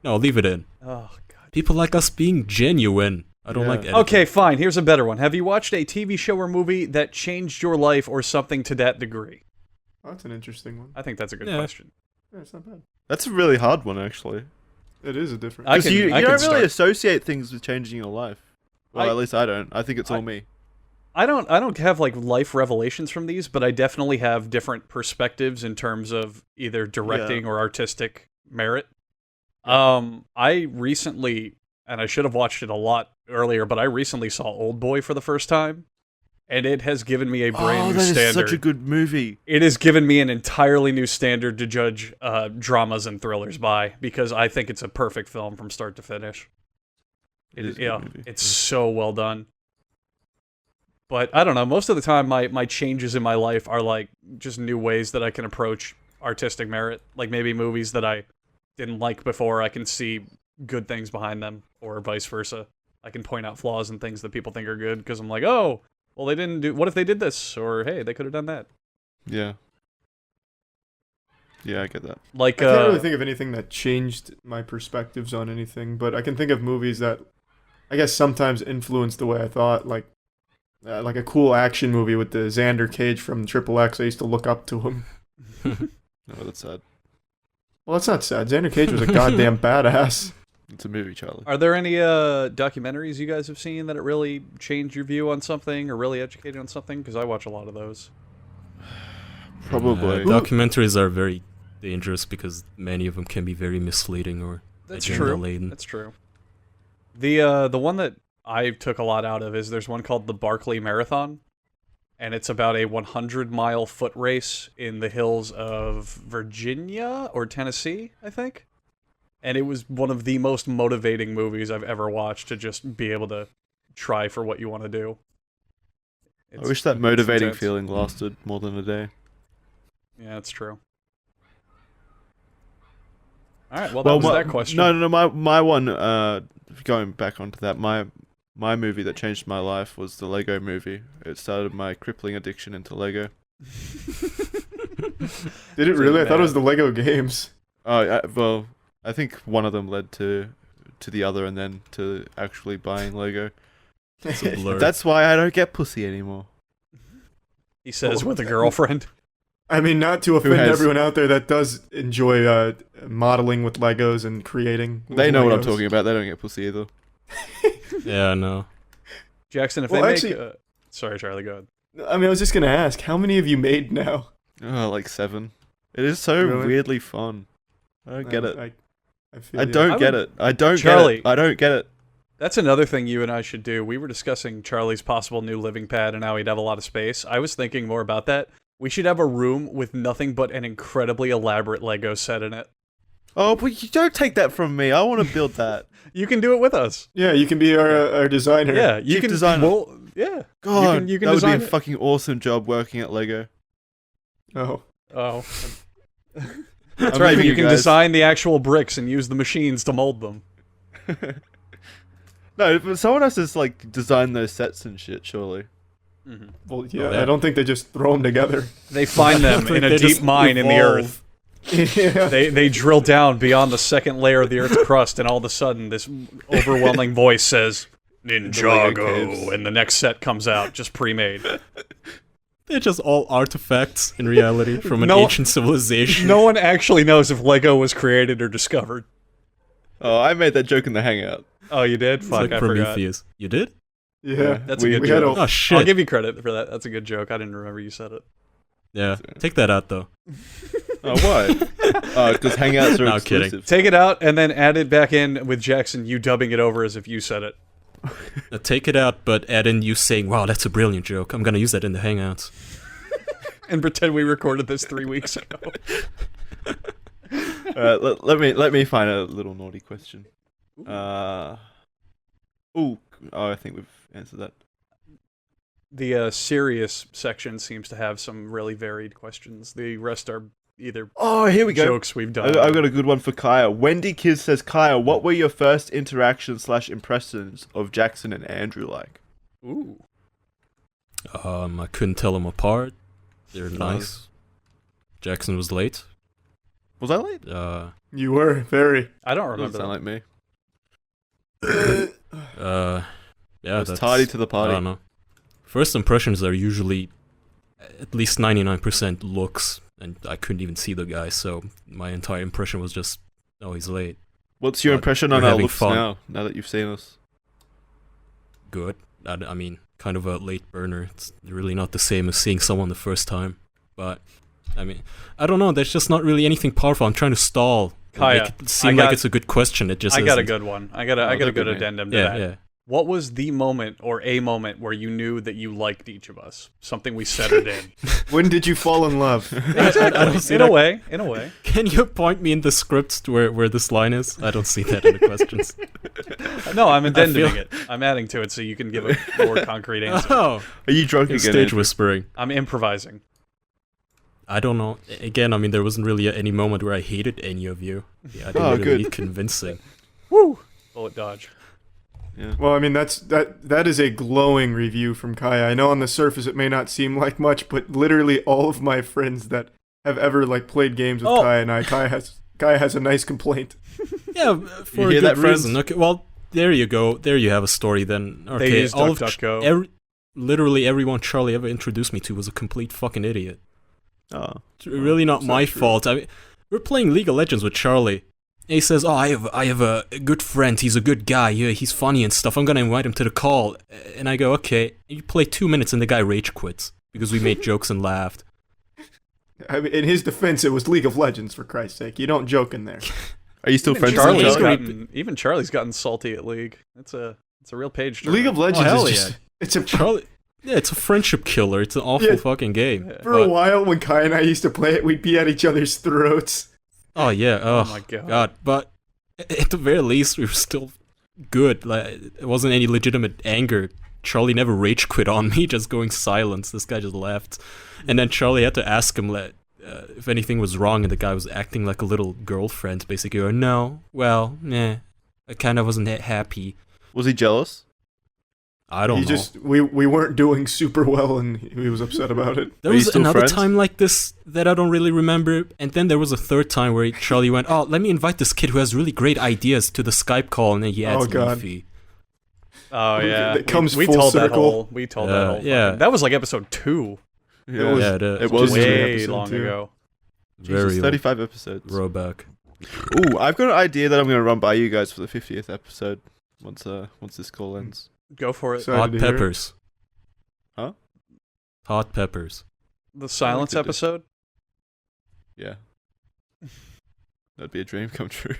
Speaker 3: No, leave it in.
Speaker 2: Oh god.
Speaker 3: People like us being genuine. I don't
Speaker 1: Yeah.
Speaker 3: like editing.
Speaker 2: Okay, fine. Here's a better one. Have you watched a TV show or movie that changed your life or something to that degree?
Speaker 4: Oh, that's an interesting one.
Speaker 2: I think that's a good
Speaker 3: Yeah.
Speaker 2: question.
Speaker 4: Yeah, it's not bad.
Speaker 1: That's a really hard one, actually.
Speaker 4: It is a different.
Speaker 2: I
Speaker 1: Because
Speaker 2: can-
Speaker 1: you
Speaker 2: I
Speaker 1: don't
Speaker 2: can
Speaker 1: really
Speaker 2: start.
Speaker 1: associate things with changing your life. Well,
Speaker 2: I-
Speaker 1: at least I don't. I think it's all me.
Speaker 2: I don't have like life revelations from these, but I definitely have different perspectives in terms of either directing or artistic merit. I recently, and I should have watched it a lot earlier, but I recently saw Old Boy for the first time, and it has given me a brand new
Speaker 1: that is
Speaker 2: standard.
Speaker 1: such a good movie.
Speaker 2: It has given me an entirely new standard to judge dramas and thrillers by, because I think it's a perfect film from start to finish.
Speaker 1: It is a good
Speaker 2: Yeah,
Speaker 1: movie.
Speaker 2: it's so well done. But I don't know, most of the time my changes in my life are like just new ways that I can approach artistic merit. Like maybe movies that I didn't like before, I can see good things behind them, or vice versa. I can point out flaws in things that people think are good because I'm like, oh, well they didn't do, what if they did this? Or hey, they could have done that.
Speaker 1: Yeah. Yeah, I get that.
Speaker 2: Like
Speaker 4: I can't really think of anything that changed my perspectives on anything, but I can think of movies that I guess sometimes influenced the way I thought. Like a cool action movie with the Xander Cage from Triple X. I used to look up to him.
Speaker 1: No, that's sad.
Speaker 4: Well, that's not sad. Xander Cage was a goddamn badass.
Speaker 1: It's a movie, Charlie.
Speaker 2: Are there any documentaries you guys have seen that it really changed your view on something or really educated on something? Because I watch a lot of those.
Speaker 1: Probably.
Speaker 3: Documentaries are very dangerous because many of them can be very misleading or
Speaker 2: That's
Speaker 3: agenda-laden.
Speaker 2: true. That's true. The one that I took a lot out of is there's one called the Barkley Marathon, and it's about a 100-mile foot race in the hills of Virginia or Tennessee, I think. And it was one of the most motivating movies I've ever watched to just be able to try for what you want to do.
Speaker 1: I wish that motivating
Speaker 2: intense.
Speaker 1: feeling lasted more than a day.
Speaker 2: Yeah, that's true. All right, well, that was that question.
Speaker 1: No, my one, going back onto that, my movie that changed my life was the Lego movie. It started my crippling addiction into Lego.
Speaker 4: Did it really? I thought it was the Lego games.
Speaker 1: Oh, well, I think one of them led to the other and then to actually buying Lego.
Speaker 3: It's a blur.
Speaker 1: That's why I don't get pussy anymore.
Speaker 2: He says with a girlfriend.
Speaker 4: I mean, not to offend
Speaker 1: has-
Speaker 4: everyone out there that does enjoy modeling with Legos and creating. with
Speaker 1: They know what I'm
Speaker 4: Legos.
Speaker 1: talking about. They don't get pussy either.
Speaker 3: Yeah, no.
Speaker 2: Jackson, if
Speaker 4: Well,
Speaker 2: they
Speaker 4: actually-
Speaker 2: make... sorry, Charlie, go ahead.
Speaker 4: I mean, I was just gonna ask, how many have you made now?
Speaker 1: Oh, like 7. It is so
Speaker 4: Really?
Speaker 1: weirdly fun. I don't get it.
Speaker 4: I feel
Speaker 1: I
Speaker 4: you.
Speaker 1: don't
Speaker 2: I
Speaker 1: get
Speaker 2: would-
Speaker 1: it. I don't
Speaker 2: Charlie.
Speaker 1: get it. I don't get it.
Speaker 2: That's another thing you and I should do. We were discussing Charlie's possible new living pad and how he'd have a lot of space. I was thinking more about that. We should have a room with nothing but an incredibly elaborate Lego set in it.
Speaker 1: Oh, but you don't take that from me. I want to build that.
Speaker 2: You can do it with us.
Speaker 4: Yeah, you can be our designer.
Speaker 2: Yeah, you
Speaker 1: Chief
Speaker 2: can
Speaker 1: designer.
Speaker 2: Well, yeah.
Speaker 1: God,
Speaker 2: you can
Speaker 1: that would be
Speaker 2: design
Speaker 1: a
Speaker 2: it.
Speaker 1: fucking awesome job working at Lego.
Speaker 4: Oh.
Speaker 2: Oh.
Speaker 1: I'm
Speaker 2: That's right.
Speaker 1: leaving
Speaker 2: You
Speaker 1: you
Speaker 2: can
Speaker 1: guys.
Speaker 2: design the actual bricks and use the machines to mold them.
Speaker 1: No, but someone has to like design those sets and shit. Surely.
Speaker 4: Well, yeah,
Speaker 3: yeah.
Speaker 4: I don't think they just throw them together.
Speaker 2: They find them in a
Speaker 3: They
Speaker 2: deep
Speaker 3: just
Speaker 2: mine in the
Speaker 3: evolve.
Speaker 2: earth.
Speaker 4: Yeah.
Speaker 2: They drill down beyond the second layer of the Earth's crust, and all of a sudden, this overwhelming voice says,
Speaker 1: Lego caves.
Speaker 2: "Ninjago," and the next set comes out just pre-made.
Speaker 3: They're just all artifacts in reality from an ancient civilization.
Speaker 2: No one actually knows if Lego was created or discovered.
Speaker 1: Oh, I made that joke in the Hangout.
Speaker 2: Oh, you did?
Speaker 3: It's
Speaker 2: Fuck,
Speaker 3: like
Speaker 2: I
Speaker 3: Prometheus. You did?
Speaker 4: Yeah,
Speaker 2: That's a good
Speaker 4: we had
Speaker 2: joke.
Speaker 3: Oh shit!
Speaker 2: I'll give you credit for that. That's a good joke. I didn't remember you said it.
Speaker 3: Yeah, take that out though.
Speaker 1: Oh, why? Because Hangouts are
Speaker 3: No, kidding.
Speaker 1: exclusive.
Speaker 2: Take it out and then add it back in with Jackson, you dubbing it over as if you said it.
Speaker 3: Take it out, but add in you saying, "Wow, that's a brilliant joke." I'm gonna use that in the Hangouts.
Speaker 2: And pretend we recorded this 3 weeks ago.
Speaker 1: Let me find a little naughty question. I think we've answered that.
Speaker 2: The serious section seems to have some really varied questions. The rest are either
Speaker 1: Oh, here we go.
Speaker 2: jokes we've done.
Speaker 1: I've got a good one for Kaya. Wendy Kids says, Kaya, what were your first interactions/impressions of Jackson and Andrew like?
Speaker 2: Ooh.
Speaker 3: I couldn't tell them apart. They're nice. Jackson was late.
Speaker 1: Was I late?
Speaker 4: You were very.
Speaker 2: I don't
Speaker 1: Doesn't
Speaker 2: remember
Speaker 1: sound
Speaker 2: that.
Speaker 1: like me.
Speaker 3: Yeah,
Speaker 1: I was
Speaker 3: that's
Speaker 1: tardy to the
Speaker 3: I
Speaker 1: party.
Speaker 3: don't know. First impressions are usually at least 99% looks, and I couldn't even see the guy, so my entire impression was just, oh, he's late.
Speaker 1: What's your
Speaker 3: But
Speaker 1: impression
Speaker 3: we're
Speaker 1: on our
Speaker 3: having
Speaker 1: looks
Speaker 3: fun.
Speaker 1: now that you've seen us?
Speaker 3: Good. I mean, kind of a late burner. It's really not the same as seeing someone the first time. But, I mean, I don't know. There's just not really anything powerful. I'm trying to stall.
Speaker 2: Kaya,
Speaker 3: Make it seem like it's a good question. It just
Speaker 2: I got a
Speaker 3: isn't.
Speaker 2: good one. I got a good
Speaker 1: good, man.
Speaker 2: addendum to
Speaker 3: Yeah,
Speaker 2: that.
Speaker 3: yeah.
Speaker 2: What was the moment or a moment where you knew that you liked each of us? Something we said it in.
Speaker 4: When did you fall in love?
Speaker 3: I don't see
Speaker 2: In
Speaker 3: that.
Speaker 2: a way. In a way.
Speaker 3: Can you point me in the script where this line is? I don't see that in the questions.
Speaker 2: No, I'm addenduming
Speaker 3: feel-
Speaker 2: it. I'm adding to it so you can give a more concrete answer.
Speaker 3: Oh,
Speaker 1: Are you drunk
Speaker 3: it's
Speaker 1: again?
Speaker 3: stage
Speaker 1: Andrew?
Speaker 3: whispering.
Speaker 2: I'm improvising.
Speaker 3: I don't know. Again, I mean, there wasn't really any moment where I hated any of you. Yeah, I didn't
Speaker 1: Oh,
Speaker 3: really
Speaker 1: good.
Speaker 3: need convincing.
Speaker 2: Woo! Bullet dodge.
Speaker 1: Yeah.
Speaker 4: Well, I mean, that is a glowing review from Kaya. I know on the surface it may not seem like much, but literally all of my friends that have ever played games with
Speaker 2: Oh.
Speaker 4: Kaya and I, Kaya has a nice complaint.
Speaker 3: Yeah, for a
Speaker 1: hear
Speaker 3: good
Speaker 1: that, friends?
Speaker 3: reason. Okay, well, there you go. There you have a story then. Okay,
Speaker 2: They used
Speaker 3: all of
Speaker 2: DuckDuckGo.
Speaker 3: literally everyone Charlie ever introduced me to was a complete fucking idiot.
Speaker 1: Oh.
Speaker 3: It's really not
Speaker 1: That's
Speaker 3: my
Speaker 1: not true.
Speaker 3: fault. I mean, we're playing League of Legends with Charlie. And he says, "Oh, I have a good friend. He's a good guy. Yeah, he's funny and stuff. I'm gonna invite him to the call." And I go, "Okay." You play 2 minutes and the guy rage quits because we made jokes and laughed.
Speaker 4: I mean, in his defense, it was League of Legends, for Christ's sake. You don't joke in there.
Speaker 1: Are you still
Speaker 2: Even
Speaker 1: friends
Speaker 2: Charlie's
Speaker 1: with Charlie?
Speaker 2: even Charlie's gotten salty at League. It's a real page turner.
Speaker 4: League of Legends
Speaker 3: hell
Speaker 4: is
Speaker 3: yeah.
Speaker 4: just... It's a...
Speaker 3: Charlie, yeah, it's a friendship killer. It's an awful
Speaker 4: Yeah.
Speaker 3: fucking game.
Speaker 4: For a
Speaker 3: But-
Speaker 4: while, when Kaya and I used to play it, we'd be at each other's throats.
Speaker 3: Oh yeah.
Speaker 2: Oh
Speaker 3: Oh,
Speaker 2: my god.
Speaker 3: God. But at the very least, we were still good. Like, it wasn't any legitimate anger. Charlie never rage quit on me, just going silence. This guy just left. And then Charlie had to ask him if anything was wrong, and the guy was acting like a little girlfriend, basically. Or, no, well, I kind of wasn't that happy.
Speaker 1: Was he jealous?
Speaker 3: I don't know.
Speaker 4: We weren't doing super well, and he was upset about it.
Speaker 3: There
Speaker 1: Are you
Speaker 3: was
Speaker 1: still
Speaker 3: another
Speaker 1: friends?
Speaker 3: time like this that I don't really remember, and then there was a third time where Charlie went, "Oh, let me invite this kid who has really great ideas to the Skype call," and then he adds
Speaker 4: Oh, God.
Speaker 3: Leafy.
Speaker 2: Oh yeah.
Speaker 4: It comes
Speaker 2: we
Speaker 4: full
Speaker 2: told that
Speaker 4: circle.
Speaker 2: whole. We told that whole.
Speaker 3: Yeah.
Speaker 2: That was like episode 2.
Speaker 1: Yeah.
Speaker 4: was-
Speaker 3: Yeah,
Speaker 1: it was
Speaker 2: Way
Speaker 4: episode
Speaker 2: long
Speaker 4: 2.
Speaker 2: ago.
Speaker 3: very
Speaker 1: Jesus,
Speaker 3: old.
Speaker 1: 35 episodes.
Speaker 3: Throwback.
Speaker 1: Ooh, I've got an idea that I'm going to run by you guys for the 50th episode once this call ends.
Speaker 2: Go for it.
Speaker 4: So-
Speaker 3: Hot
Speaker 4: Excited to hear it.
Speaker 3: peppers.
Speaker 1: Huh?
Speaker 3: Hot peppers.
Speaker 2: The silence
Speaker 1: to do-
Speaker 2: episode.
Speaker 1: Yeah. That'd be a dream come true.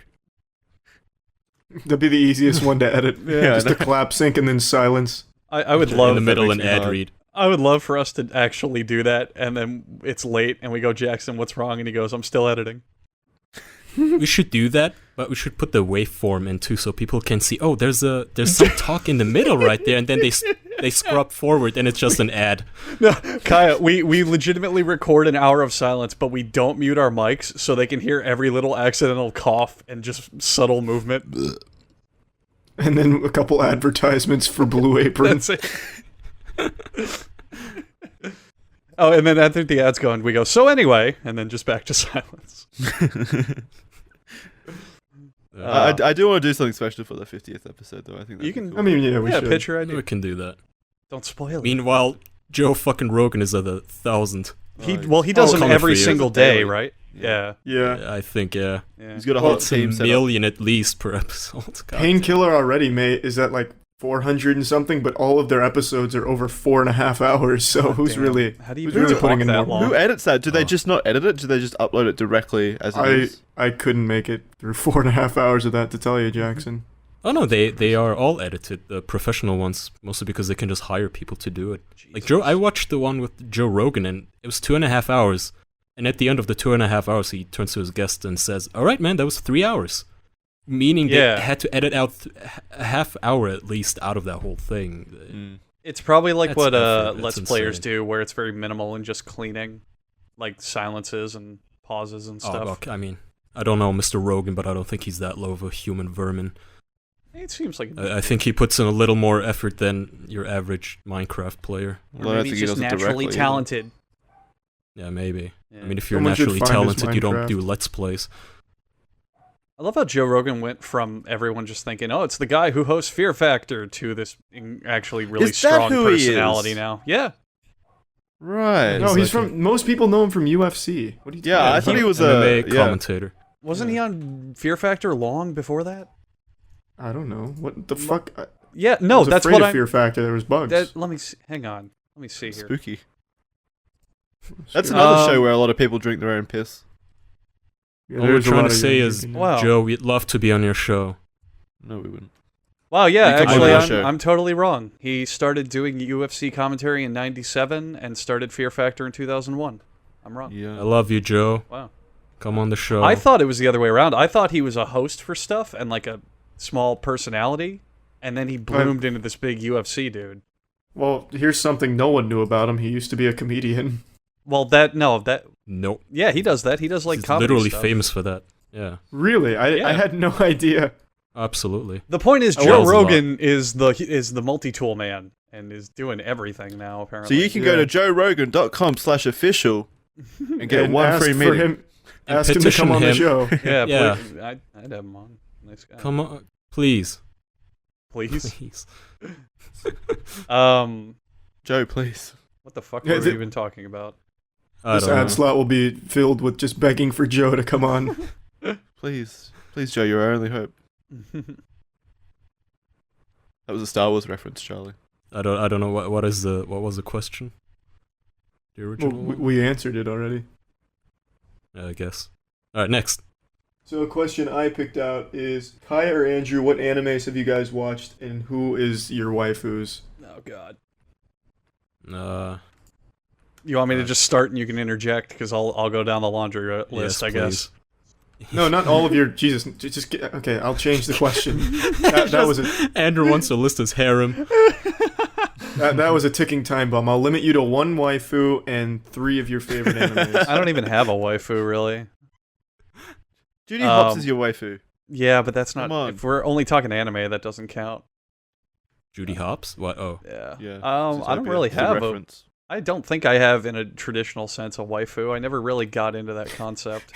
Speaker 4: That'd be the easiest one to edit.
Speaker 1: Yeah,
Speaker 4: Just
Speaker 1: I
Speaker 4: a clap sync and then silence.
Speaker 2: I would
Speaker 3: In
Speaker 2: love
Speaker 3: the middle,
Speaker 1: makes
Speaker 3: an
Speaker 1: me
Speaker 3: ad
Speaker 1: hard.
Speaker 3: read.
Speaker 2: I would love for us to actually do that, and then it's late, and we go, Jackson, what's wrong? And he goes, I'm still editing.
Speaker 3: We should do that, but we should put the waveform in too, so people can see. Oh, there's some talk in the middle right there, and then they scrub forward, and it's just an ad.
Speaker 2: No, Kaya, we legitimately record an hour of silence, but we don't mute our mics so they can hear every little accidental cough and just subtle movement.
Speaker 4: And then a couple advertisements for Blue Apron.
Speaker 2: That's it. Oh, and then after the ad's gone, we go, so anyway, and then just back to silence.
Speaker 1: I do want to do something special for the 50th episode, though. I think
Speaker 2: You
Speaker 1: that'd be
Speaker 2: can-
Speaker 1: cool.
Speaker 4: I mean, yeah, we
Speaker 2: Yeah,
Speaker 4: should.
Speaker 2: picture
Speaker 3: We
Speaker 2: idea.
Speaker 3: can do that.
Speaker 2: Don't spoil it.
Speaker 3: Meanwhile, Joe fucking Rogan is at 1,000.
Speaker 2: He does them
Speaker 3: coming
Speaker 2: every
Speaker 3: for you.
Speaker 2: single
Speaker 1: Daily.
Speaker 2: day, right? Yeah.
Speaker 4: Yeah.
Speaker 3: I think, yeah.
Speaker 1: He's got a whole
Speaker 3: It's a
Speaker 1: team set up.
Speaker 3: million at least per episode. God.
Speaker 4: Painkiller already is at like 400 and something, but all of their episodes are over 4.5 hours. So who's
Speaker 2: Damn.
Speaker 4: really
Speaker 2: How do you
Speaker 4: who's
Speaker 2: even
Speaker 4: really
Speaker 2: talk
Speaker 4: putting in
Speaker 2: that
Speaker 4: more?
Speaker 2: long?
Speaker 1: Who edits that? Do they
Speaker 3: Oh.
Speaker 1: just not edit it? Do they just upload it directly as it is?
Speaker 4: I couldn't make it through 4.5 hours of that to tell you, Jackson.
Speaker 3: Oh no, they are all edited, the professional ones, mostly because they can just hire people to do it. Like Joe, I watched the one with Joe Rogan, and it was 2.5 hours. And at the end of the 2.5 hours, he turns to his guest and says, "All right, man, that was 3 hours," meaning
Speaker 2: Yeah.
Speaker 3: they had to edit out a half hour at least out of that whole thing.
Speaker 1: Mm.
Speaker 2: It's probably like
Speaker 3: That's
Speaker 2: what
Speaker 3: effort.
Speaker 2: Let's
Speaker 3: That's
Speaker 2: Players
Speaker 3: insane.
Speaker 2: do, where it's very minimal and just cleaning, like silences and pauses and
Speaker 3: Oh,
Speaker 2: stuff.
Speaker 3: look, I mean, I don't know Mr. Rogan, but I don't think he's that low of a human vermin.
Speaker 2: It seems like
Speaker 3: I think he puts in a little more effort than your average Minecraft player.
Speaker 1: Well, I don't
Speaker 2: maybe
Speaker 1: think
Speaker 2: he's
Speaker 1: he
Speaker 2: just
Speaker 1: does it
Speaker 2: naturally
Speaker 1: directly either.
Speaker 2: talented.
Speaker 3: Yeah, maybe.
Speaker 2: Yeah.
Speaker 3: I mean, if you're
Speaker 4: Someone should
Speaker 3: naturally
Speaker 4: find his
Speaker 3: talented, you don't
Speaker 4: Minecraft.
Speaker 3: do Let's Plays.
Speaker 2: I love how Joe Rogan went from everyone just thinking, "Oh, it's the guy who hosts Fear Factor," to this actually really
Speaker 1: Is that
Speaker 2: strong
Speaker 1: who he
Speaker 2: personality
Speaker 1: is?
Speaker 2: now. Yeah,
Speaker 1: Right.
Speaker 4: No, he's
Speaker 3: like
Speaker 4: from. Most people know him from UFC. What do you?
Speaker 1: Yeah, I thought he was
Speaker 3: MMA
Speaker 1: a
Speaker 3: commentator.
Speaker 2: wasn't he on Fear Factor long before that?
Speaker 4: I don't know. What the fuck? I
Speaker 2: Yeah, no,
Speaker 4: was
Speaker 2: that's
Speaker 4: afraid
Speaker 2: what
Speaker 4: of
Speaker 2: I'm.
Speaker 4: Fear Factor. There was bugs.
Speaker 2: Let me see, hang on. Let me see here.
Speaker 1: spooky. That's another
Speaker 2: Um,
Speaker 1: show where a lot of people drink their own piss.
Speaker 4: Yeah,
Speaker 3: All we're
Speaker 4: there's a
Speaker 3: trying
Speaker 4: lot
Speaker 3: to
Speaker 4: of
Speaker 3: say
Speaker 4: young
Speaker 3: is,
Speaker 4: drinking.
Speaker 2: Wow.
Speaker 3: Joe, we'd love to be on your show.
Speaker 1: No, we wouldn't.
Speaker 2: Wow, yeah,
Speaker 1: You come
Speaker 2: actually,
Speaker 1: on the show.
Speaker 2: I'm totally wrong. He started doing UFC commentary in '97 and started Fear Factor in 2001. I'm wrong.
Speaker 3: I
Speaker 1: Yeah.
Speaker 3: love you, Joe.
Speaker 2: Wow.
Speaker 3: Come on the show.
Speaker 2: I thought it was the other way around. I thought he was a host for stuff and like a small personality, and then he bloomed into this big UFC dude.
Speaker 4: Well, here's something no one knew about him. He used to be a comedian.
Speaker 2: Well,
Speaker 3: Nope.
Speaker 2: yeah, he does that. He does like
Speaker 3: He's
Speaker 2: comedy
Speaker 3: literally
Speaker 2: stuff.
Speaker 3: famous for that. Yeah,
Speaker 4: Really?
Speaker 2: Yeah.
Speaker 4: I had no idea.
Speaker 3: absolutely.
Speaker 2: The point is,
Speaker 3: Oh,
Speaker 2: Joe
Speaker 3: well.
Speaker 2: Rogan is the multi-tool man and is doing everything now.
Speaker 1: So
Speaker 2: Apparently,
Speaker 1: you can go
Speaker 4: Yeah.
Speaker 1: to joerogan.com/official and get
Speaker 4: And
Speaker 1: one
Speaker 4: ask
Speaker 1: free
Speaker 4: for
Speaker 1: meeting.
Speaker 4: him.
Speaker 3: And
Speaker 4: Ask him to come
Speaker 3: petition
Speaker 4: on the
Speaker 3: him.
Speaker 4: show.
Speaker 2: yeah,
Speaker 3: Yeah.
Speaker 2: please, I'd have him on. Nice guy.
Speaker 3: Come on, please.
Speaker 2: Please.
Speaker 3: Please.
Speaker 1: Joe, please.
Speaker 2: What the fuck
Speaker 4: Yeah,
Speaker 2: were
Speaker 4: is
Speaker 2: we
Speaker 4: it-
Speaker 2: even talking about?
Speaker 3: I
Speaker 4: This
Speaker 3: don't know.
Speaker 4: ad slot will be filled with just begging for Joe to come on.
Speaker 1: Please. Please, Joe, you're our only hope. That was a Star Wars reference, Charlie.
Speaker 3: I don't know what was the question? The
Speaker 4: Well,
Speaker 3: original one?
Speaker 4: we answered it already.
Speaker 3: I guess. All right, next.
Speaker 4: So a question I picked out is, Kai or Andrew, what animes have you guys watched, and who is your waifus?
Speaker 2: Oh God.
Speaker 3: You
Speaker 2: You want me to just start and you can interject because I'll go down the laundry list,
Speaker 3: Yes,
Speaker 2: I guess.
Speaker 4: No, not all of your. Jesus, just get, okay. I'll change the question. That was a
Speaker 3: Andrew wants to list his harem.
Speaker 4: that was a ticking time bomb. I'll limit you to one waifu and 3 of your favorite animes.
Speaker 2: I don't even have a waifu really.
Speaker 1: Judy Hopps
Speaker 2: Um,
Speaker 1: is your waifu.
Speaker 2: Yeah, but that's not.
Speaker 1: Come on.
Speaker 2: If we're only talking anime, that doesn't count.
Speaker 3: Judy Hopps? What? Oh,
Speaker 2: Yeah.
Speaker 1: Yeah.
Speaker 2: I don't
Speaker 1: Zootopia.
Speaker 2: really
Speaker 1: It's a
Speaker 2: have a.
Speaker 1: reference.
Speaker 2: I don't think I have in a traditional sense a waifu. I never really got into that concept.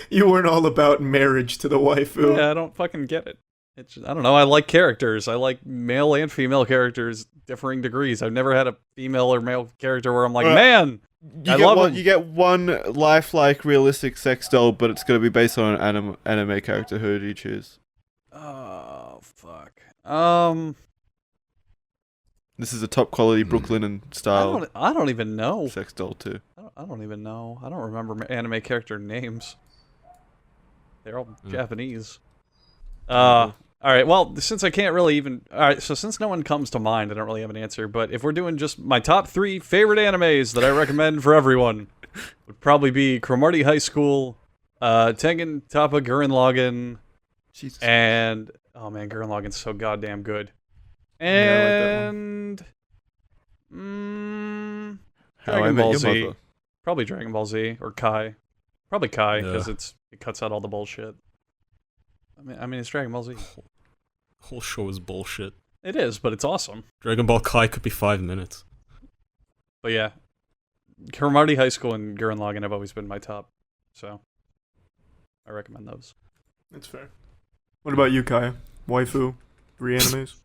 Speaker 4: You weren't all about marriage to the waifu.
Speaker 2: Yeah, I don't fucking get it. It's just, I don't know. I like characters. I like male and female characters, differing degrees. I've never had a female or male character where I'm like, man,
Speaker 1: You
Speaker 2: I
Speaker 1: get
Speaker 2: love
Speaker 1: one.
Speaker 2: him.
Speaker 1: You get one lifelike, realistic sex doll, but it's going to be based on an anime character. Who do you choose?
Speaker 2: oh fuck.
Speaker 1: This is a top quality Brooklyn and style
Speaker 2: I don't even know.
Speaker 1: sex doll too.
Speaker 2: I don't even know. I don't remember anime character names. They're all Japanese. All right. Well, since I can't really even. All right. So since no one comes to mind, I don't really have an answer. But if we're doing just my top 3 favorite animes that I recommend for everyone, would probably be Cromartie High School, Tengen Toppa Gurren Lagann,
Speaker 1: Jesus.
Speaker 2: and oh man, Gurren Lagann's so goddamn good.
Speaker 4: Yeah, I like that
Speaker 2: And
Speaker 1: How I
Speaker 2: Dragon
Speaker 1: Met
Speaker 2: Ball
Speaker 1: Your
Speaker 2: Z.
Speaker 1: Mother.
Speaker 2: Probably Dragon Ball Z or Kai. Probably Kai because
Speaker 3: Yeah.
Speaker 2: it cuts out all the bullshit. I mean it's Dragon Ball Z.
Speaker 3: whole show is bullshit.
Speaker 2: It is, but it's awesome.
Speaker 3: Dragon Ball Kai could be 5 minutes.
Speaker 2: But yeah, Cromartie High School and Gurren Lagann have always been my top, so I recommend those.
Speaker 4: That's fair. What about you, Kai? Waifu? 3 animes?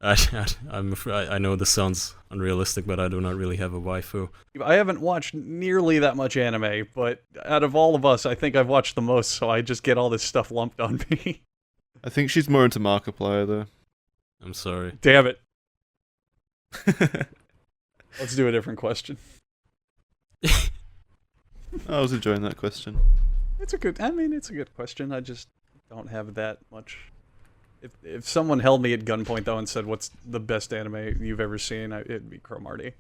Speaker 3: I know this sounds unrealistic, but I do not really have a waifu.
Speaker 2: I haven't watched nearly that much anime, but out of all of us, I think I've watched the most, so I just get all this stuff lumped on me.
Speaker 1: I think she's more into Markiplier though.
Speaker 3: I'm sorry.
Speaker 2: Damn it. Let's do a different question.
Speaker 1: I was enjoying that question.
Speaker 2: It's a good question. I just don't have that much. If someone held me at gunpoint though and said, "What's the best anime you've ever seen?" It'd be Cromartie.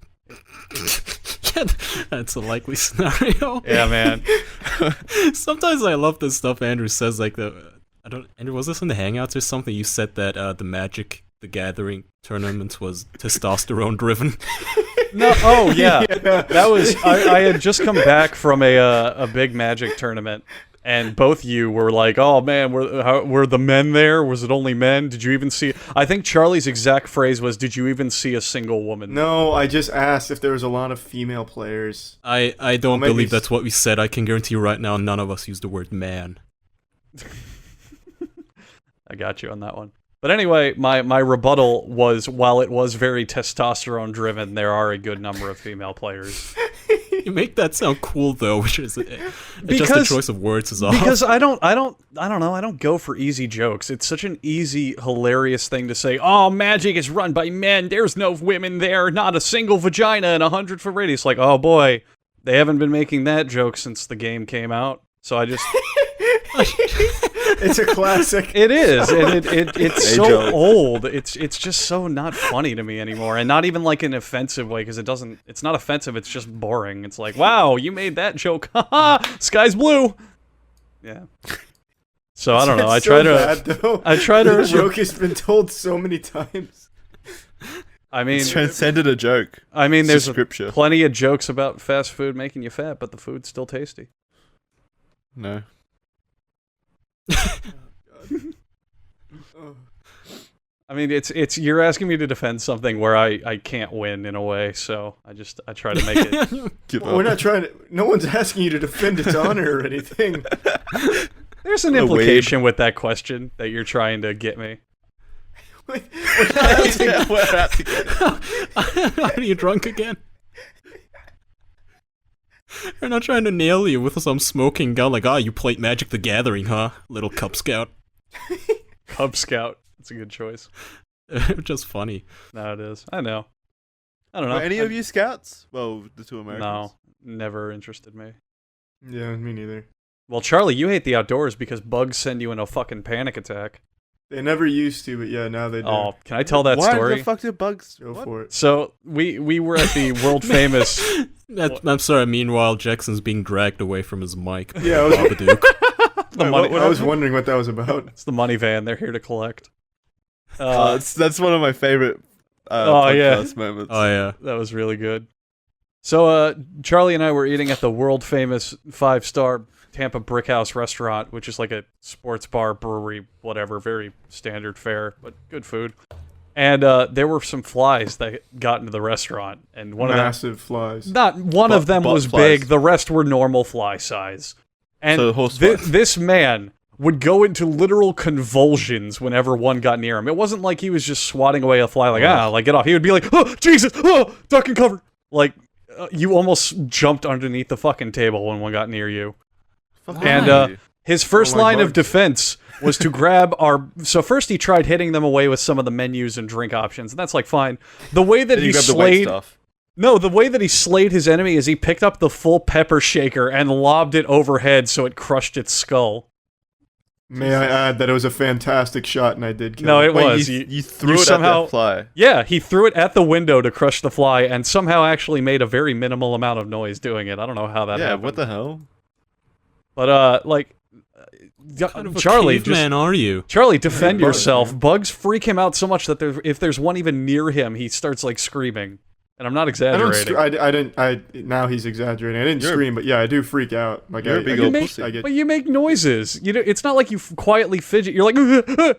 Speaker 3: Yeah, that's a likely scenario.
Speaker 2: Yeah, man.
Speaker 3: Sometimes I love this stuff Andrew says, like Andrew, was this in the Hangouts or something? You said that the Magic the Gathering tournament was testosterone driven.
Speaker 2: No, oh yeah, that was. I had just come back from a big Magic tournament, and both you were like, "Oh man, were the men there? Was it only men? Did you even see?" I think Charlie's exact phrase was, "Did you even see a single woman?"
Speaker 4: No, I just asked if there was a lot of female players.
Speaker 3: I don't believe that's what we said. I can guarantee you right now, none of us used the word man.
Speaker 2: I got you on that one. But anyway, my rebuttal was, while it was very testosterone driven, there are a good number of female players.
Speaker 3: You make that sound cool though, which is just the choice of words is off.
Speaker 2: Because I don't know, I don't go for easy jokes. It's such an easy, hilarious thing to say, "Oh, Magic is run by men, there's no women there, not a single vagina in 100-foot radius." Like, oh boy, they haven't been making that joke since the game came out. So I just...
Speaker 4: It's a classic.
Speaker 2: It is, and it's
Speaker 1: Hey,
Speaker 2: so
Speaker 1: Joe.
Speaker 2: old. It's just so not funny to me anymore, and not even like an offensive way, because it's not offensive. It's just boring. It's like, wow, you made that joke. Haha, sky's blue. Yeah. So I don't know.
Speaker 4: It's so bad, though.
Speaker 2: I try to.
Speaker 4: The joke has been told so many times.
Speaker 2: I mean,
Speaker 1: It's transcended a joke.
Speaker 2: I mean,
Speaker 1: It's
Speaker 2: there's
Speaker 1: a scripture.
Speaker 2: plenty of jokes about fast food making you fat, but the food's still tasty.
Speaker 1: No.
Speaker 2: I mean, it's you're asking me to defend something where I can't win in a way, so I try to make it.
Speaker 1: Give
Speaker 4: Well, we're
Speaker 1: up.
Speaker 4: not trying to. No one's asking you to defend its honor or anything.
Speaker 2: There's an implication with that question that you're trying to get me.
Speaker 1: Yeah, we're out together.
Speaker 3: Are you drunk again? We're not trying to nail you with some smoking gun like, you played Magic the Gathering, huh? Little Cub Scout.
Speaker 2: Cub Scout. That's a good choice.
Speaker 3: Just funny.
Speaker 2: No, it is. I know. I don't know.
Speaker 1: Were any of you scouts? Well, the two Americans.
Speaker 2: No, never interested me.
Speaker 4: Yeah, me neither.
Speaker 2: Well, Charlie, you hate the outdoors because bugs send you in a fucking panic attack.
Speaker 4: They never used to, but yeah, now they do.
Speaker 2: Oh, can I tell that
Speaker 1: Why
Speaker 2: story?
Speaker 1: the fuck did bugs?
Speaker 4: Go
Speaker 1: What?
Speaker 4: for it.
Speaker 2: So we were at the world famous.
Speaker 3: I'm sorry, meanwhile, Jackson's being dragged away from his mic.
Speaker 4: Yeah, I was,
Speaker 3: Babadook.
Speaker 2: The money.
Speaker 4: I was wondering what that was about.
Speaker 2: It's the money van. They're here to collect.
Speaker 1: That's one of my favorite
Speaker 2: Oh, yeah.
Speaker 1: podcast moments.
Speaker 3: Oh, yeah.
Speaker 2: That was really good. So, Charlie and I were eating at the world famous 5-star Tampa Brick House restaurant, which is like a sports bar, brewery, whatever, very standard fare, but good food. And there were some flies that got into the restaurant, and one
Speaker 4: Massive flies.
Speaker 2: of them, not one of them
Speaker 1: butt
Speaker 2: was
Speaker 1: flies.
Speaker 2: big. The rest were normal fly size. And
Speaker 1: So horse flies.
Speaker 2: this man would go into literal convulsions whenever one got near him. It wasn't like he was just swatting away a fly, like get off. He would be like, oh, Jesus, oh, duck and cover. Like, you almost jumped underneath the fucking table when one got near you.
Speaker 1: Fuck
Speaker 2: And
Speaker 1: you.
Speaker 2: his first
Speaker 4: Oh my
Speaker 2: line of
Speaker 4: bugs.
Speaker 2: defense was to grab our... So first he tried hitting them away with some of the menus and drink options, and that's like fine. The way that
Speaker 1: Then
Speaker 2: he
Speaker 1: you grab the white
Speaker 2: slayed...
Speaker 1: stuff.
Speaker 2: No, the way that he slayed his enemy is he picked up the full pepper shaker and lobbed it overhead so it crushed its skull.
Speaker 4: May I add that it was a fantastic shot and I did kill
Speaker 2: No,
Speaker 4: him.
Speaker 2: it
Speaker 1: Wait,
Speaker 2: was.
Speaker 1: you threw
Speaker 2: you
Speaker 1: it
Speaker 2: somehow-
Speaker 1: at that fly.
Speaker 2: Yeah, he threw it at the window to crush the fly and somehow actually made a very minimal amount of noise doing it. I don't know how that
Speaker 1: Yeah,
Speaker 2: happened.
Speaker 1: what the hell?
Speaker 2: But,
Speaker 3: Kind of a
Speaker 2: Charlie, just...
Speaker 3: caveman are you?
Speaker 2: Charlie, defend
Speaker 4: Hey, bugs,
Speaker 2: yourself.
Speaker 4: man.
Speaker 2: Bugs freak him out so much that if there's one even near him, he starts like screaming. And I'm not
Speaker 4: I
Speaker 2: exaggerating.
Speaker 4: didn't. Now he's exexaggerating. I didn't
Speaker 1: You're-
Speaker 4: scream, but yeah, I do freak out. Like
Speaker 1: You're
Speaker 4: I,
Speaker 1: a big
Speaker 4: I
Speaker 1: old
Speaker 4: get,
Speaker 1: pussy.
Speaker 4: I get.
Speaker 2: But you make noises. You know, it's not like you quietly fidget. You're like,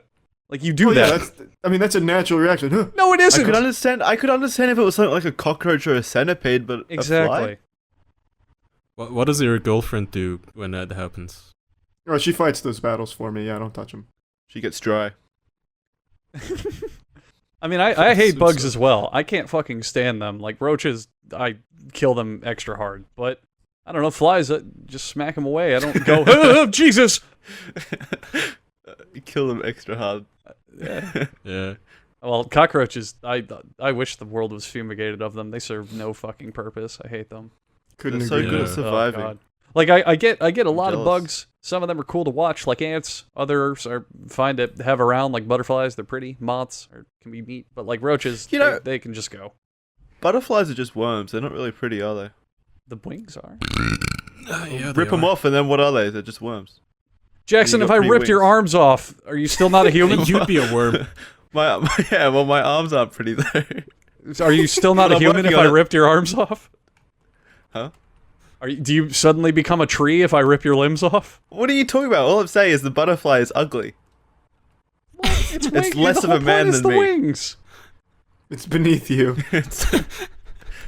Speaker 2: like you do
Speaker 4: Oh, yeah,
Speaker 2: that.
Speaker 4: that's a natural reaction. Huh.
Speaker 2: No, it
Speaker 1: I
Speaker 2: isn't.
Speaker 1: could understand if it was something like a cockroach or a centipede, but a
Speaker 2: Exactly.
Speaker 1: fly?
Speaker 3: What does your girlfriend do when that happens?
Speaker 4: Oh, she fights those battles for me. Yeah, I don't touch them.
Speaker 1: She gets dry.
Speaker 2: I mean, I hate bugs as well. I can't fucking stand them. Like roaches, I kill them extra hard. But I don't know, flies, just smack them away. I don't go, oh, Jesus!
Speaker 1: You kill them extra hard.
Speaker 2: Yeah.
Speaker 3: Yeah.
Speaker 2: Well, cockroaches, I wish the world was fumigated of them. They serve no fucking purpose. I hate them.
Speaker 4: Couldn't
Speaker 1: They're so
Speaker 4: agree.
Speaker 1: good
Speaker 3: Yeah.
Speaker 1: at surviving.
Speaker 2: Oh, God. Like I get a lot of
Speaker 1: jealous.
Speaker 2: bugs. Some of them are cool to watch, like ants. Others are fine to have around, like butterflies. They're pretty. Moths can be neat, but like roaches,
Speaker 1: You know-
Speaker 2: they can just go.
Speaker 1: Butterflies are just worms. They're not really pretty, are they?
Speaker 2: The wings are.
Speaker 3: Yeah,
Speaker 1: Rip them off, and then what are they? They're just worms.
Speaker 2: Jackson,
Speaker 1: You
Speaker 2: if
Speaker 1: got
Speaker 2: I
Speaker 1: pretty
Speaker 2: ripped your
Speaker 1: wings.
Speaker 2: arms off, are you still not a human?
Speaker 3: You'd be a worm.
Speaker 1: Yeah, well, my arms aren't pretty though.
Speaker 2: Are you still not
Speaker 1: But
Speaker 2: a
Speaker 1: I'm
Speaker 2: human if
Speaker 1: working
Speaker 2: I
Speaker 1: on it.
Speaker 2: ripped your arms off?
Speaker 1: Huh?
Speaker 2: Do you suddenly become a tree if I rip your limbs off?
Speaker 1: What are you talking about? All I'm saying is the butterfly is ugly.
Speaker 2: It's, wing-
Speaker 1: less
Speaker 2: the
Speaker 1: of a
Speaker 2: whole
Speaker 1: man
Speaker 2: point is
Speaker 1: than
Speaker 2: the
Speaker 1: me.
Speaker 2: wings.
Speaker 4: It's beneath you.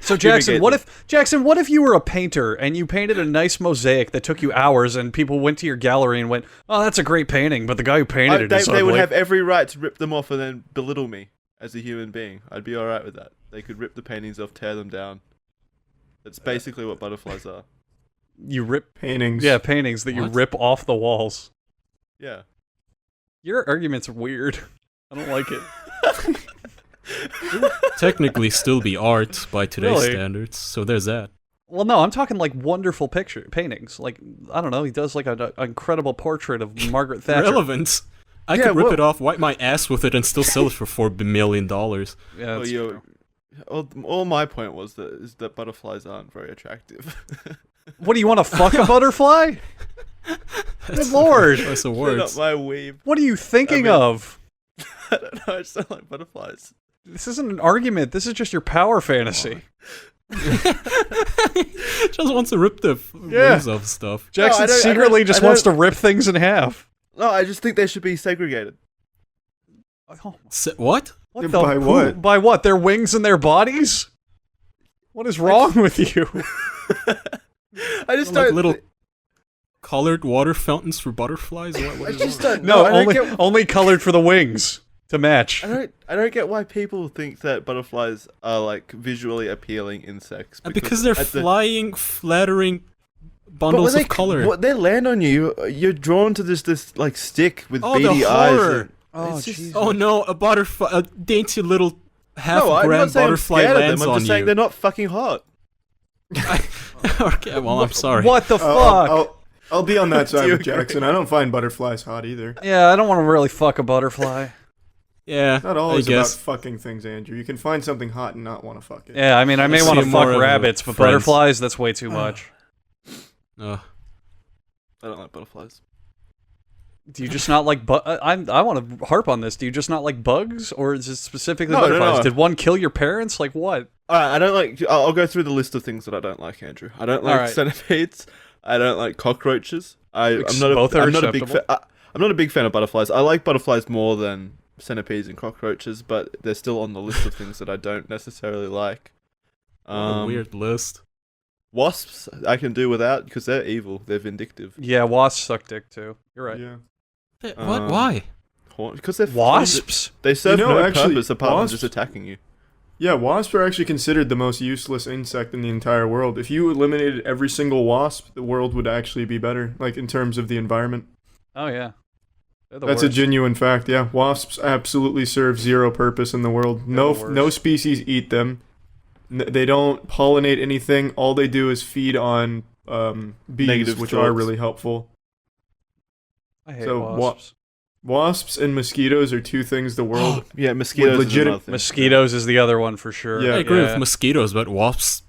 Speaker 2: So Jackson,
Speaker 1: Fumigate
Speaker 2: what if you were a painter and you painted a nice mosaic that took you hours and people went to your gallery and went, "Oh, that's a great painting," but the guy who painted it is
Speaker 1: they would
Speaker 2: ugly.
Speaker 1: have every right to rip them off and then belittle me as a human being. I'd be alright with that. They could rip the paintings off, tear them down. That's basically what butterflies are.
Speaker 2: You rip
Speaker 4: Paintings.
Speaker 2: paintings that you
Speaker 3: What?
Speaker 2: rip off the walls.
Speaker 1: Yeah.
Speaker 2: Your argument's weird. I don't like it.
Speaker 3: Technically still be art by today's
Speaker 2: Really?
Speaker 3: standards, so there's that.
Speaker 2: Well, no, I'm talking like wonderful paintings. Like, I don't know, he does like an incredible portrait of Margaret Thatcher.
Speaker 3: Relevant. I
Speaker 1: Yeah,
Speaker 3: could rip
Speaker 1: well-
Speaker 3: it off, wipe my ass with it, and still sell it for $4 million.
Speaker 2: Yeah,
Speaker 1: Well,
Speaker 2: that's true.
Speaker 1: all my point was that butterflies aren't very attractive.
Speaker 2: What do you want to fuck a butterfly? Good lord.
Speaker 3: Choice of
Speaker 1: They're not
Speaker 3: words.
Speaker 1: my weave.
Speaker 2: What are you thinking
Speaker 1: I mean-
Speaker 2: of?
Speaker 1: I don't know. I just don't like butterflies.
Speaker 2: This isn't an argument. This is just your power fantasy.
Speaker 3: Just wants to rip the
Speaker 2: Yeah.
Speaker 3: wings off stuff.
Speaker 2: Jackson
Speaker 1: I don't-
Speaker 2: secretly just
Speaker 1: I
Speaker 2: wants to
Speaker 1: don't-
Speaker 2: rip things in half.
Speaker 1: No, I just think they should be segregated.
Speaker 2: Oh,
Speaker 3: What?
Speaker 2: what
Speaker 4: Yeah,
Speaker 2: the,
Speaker 4: by what?
Speaker 2: By what? Their wings and their bodies? What is wrong with you?
Speaker 1: I just
Speaker 3: Like
Speaker 1: don't.
Speaker 3: little colored water fountains for butterflies? What
Speaker 1: I
Speaker 3: do you
Speaker 1: just
Speaker 3: want?
Speaker 1: don't.
Speaker 2: No,
Speaker 1: I don't
Speaker 2: only
Speaker 1: get.
Speaker 2: only colored for the wings to match.
Speaker 1: I don't get why people think that butterflies are like visually appealing insects.
Speaker 3: Because they're
Speaker 1: at the-
Speaker 3: flying, flattering
Speaker 1: But when
Speaker 3: bundles
Speaker 1: they,
Speaker 3: of color.
Speaker 1: What, they land on you, you're drawn to this like stick with
Speaker 3: Oh, the
Speaker 1: beady eyes.
Speaker 3: horror.
Speaker 1: and-
Speaker 2: Oh,
Speaker 1: it's just-
Speaker 2: Jesus.
Speaker 3: Oh no, a butterfly, a dainty little
Speaker 1: No, I'm not
Speaker 3: half-gram
Speaker 1: saying I'm
Speaker 3: butterfly
Speaker 1: scared of
Speaker 3: lands
Speaker 1: them. I'm
Speaker 3: on
Speaker 1: just saying
Speaker 3: you.
Speaker 1: they're not fucking hot.
Speaker 3: Okay, well, I'm sorry.
Speaker 2: What the fuck?
Speaker 4: I'll be on that
Speaker 1: Do
Speaker 4: side
Speaker 1: you
Speaker 4: with Jackson. I don't find butterflies hot either.
Speaker 2: Yeah, I don't want to really fuck a butterfly.
Speaker 3: Yeah,
Speaker 4: Not always
Speaker 3: I
Speaker 4: about
Speaker 3: guess.
Speaker 4: fucking things, Andrew. You can find something hot and not want to fuck it.
Speaker 2: Yeah, I mean, I may
Speaker 3: I
Speaker 2: want to
Speaker 3: see
Speaker 2: fuck
Speaker 3: more of
Speaker 2: rabbits, but
Speaker 3: friends.
Speaker 2: butterflies, that's way too much.
Speaker 3: Uh,
Speaker 1: I don't like butterflies.
Speaker 2: Do you just not like I want to harp on this. Do you just not like bugs, or is it specifically
Speaker 1: No,
Speaker 2: butterflies?
Speaker 1: no.
Speaker 2: Did one kill your parents? Like what?
Speaker 1: I don't like. I'll go through the list of things that I don't like, Andrew. I don't like
Speaker 2: Alright.
Speaker 1: centipedes. I don't like cockroaches. I'm
Speaker 2: Both are
Speaker 1: not a big.
Speaker 2: acceptable.
Speaker 1: I'm not a big fan of butterflies. I like butterflies more than centipedes and cockroaches, but they're still on the list of things that I don't necessarily like.
Speaker 3: what a weird list.
Speaker 1: Wasps I can do without because they're evil. They're vindictive.
Speaker 2: Yeah, wasps suck dick too. You're right.
Speaker 4: Yeah.
Speaker 3: What? Why?
Speaker 1: Because they're
Speaker 2: Wasps?
Speaker 1: They serve
Speaker 4: You know,
Speaker 1: no
Speaker 4: actually,
Speaker 1: purpose apart from
Speaker 4: wasps-
Speaker 1: just attacking you.
Speaker 4: Yeah, wasps are actually considered the most useless insect in the entire world. If you eliminated every single wasp, the world would actually be better, like in terms of the environment.
Speaker 2: Oh yeah. They're the
Speaker 4: That's a
Speaker 2: worst.
Speaker 4: genuine fact. Yeah, wasps absolutely serve zero purpose in the world.
Speaker 2: They're
Speaker 4: No,
Speaker 2: the worst.
Speaker 4: no species eat them. They don't pollinate anything. All they do is feed on bees,
Speaker 1: Negative
Speaker 4: which are
Speaker 1: thoughts.
Speaker 4: really helpful.
Speaker 2: I hate
Speaker 4: So,
Speaker 2: wasps.
Speaker 4: Wasps and mosquitoes are two things the world.
Speaker 1: Yeah, mosquitoes.
Speaker 4: With
Speaker 1: is
Speaker 4: legit-
Speaker 1: another thing.
Speaker 2: Mosquitoes is the other one for sure.
Speaker 4: Yeah.
Speaker 3: I agree with mosquitoes, but wasps,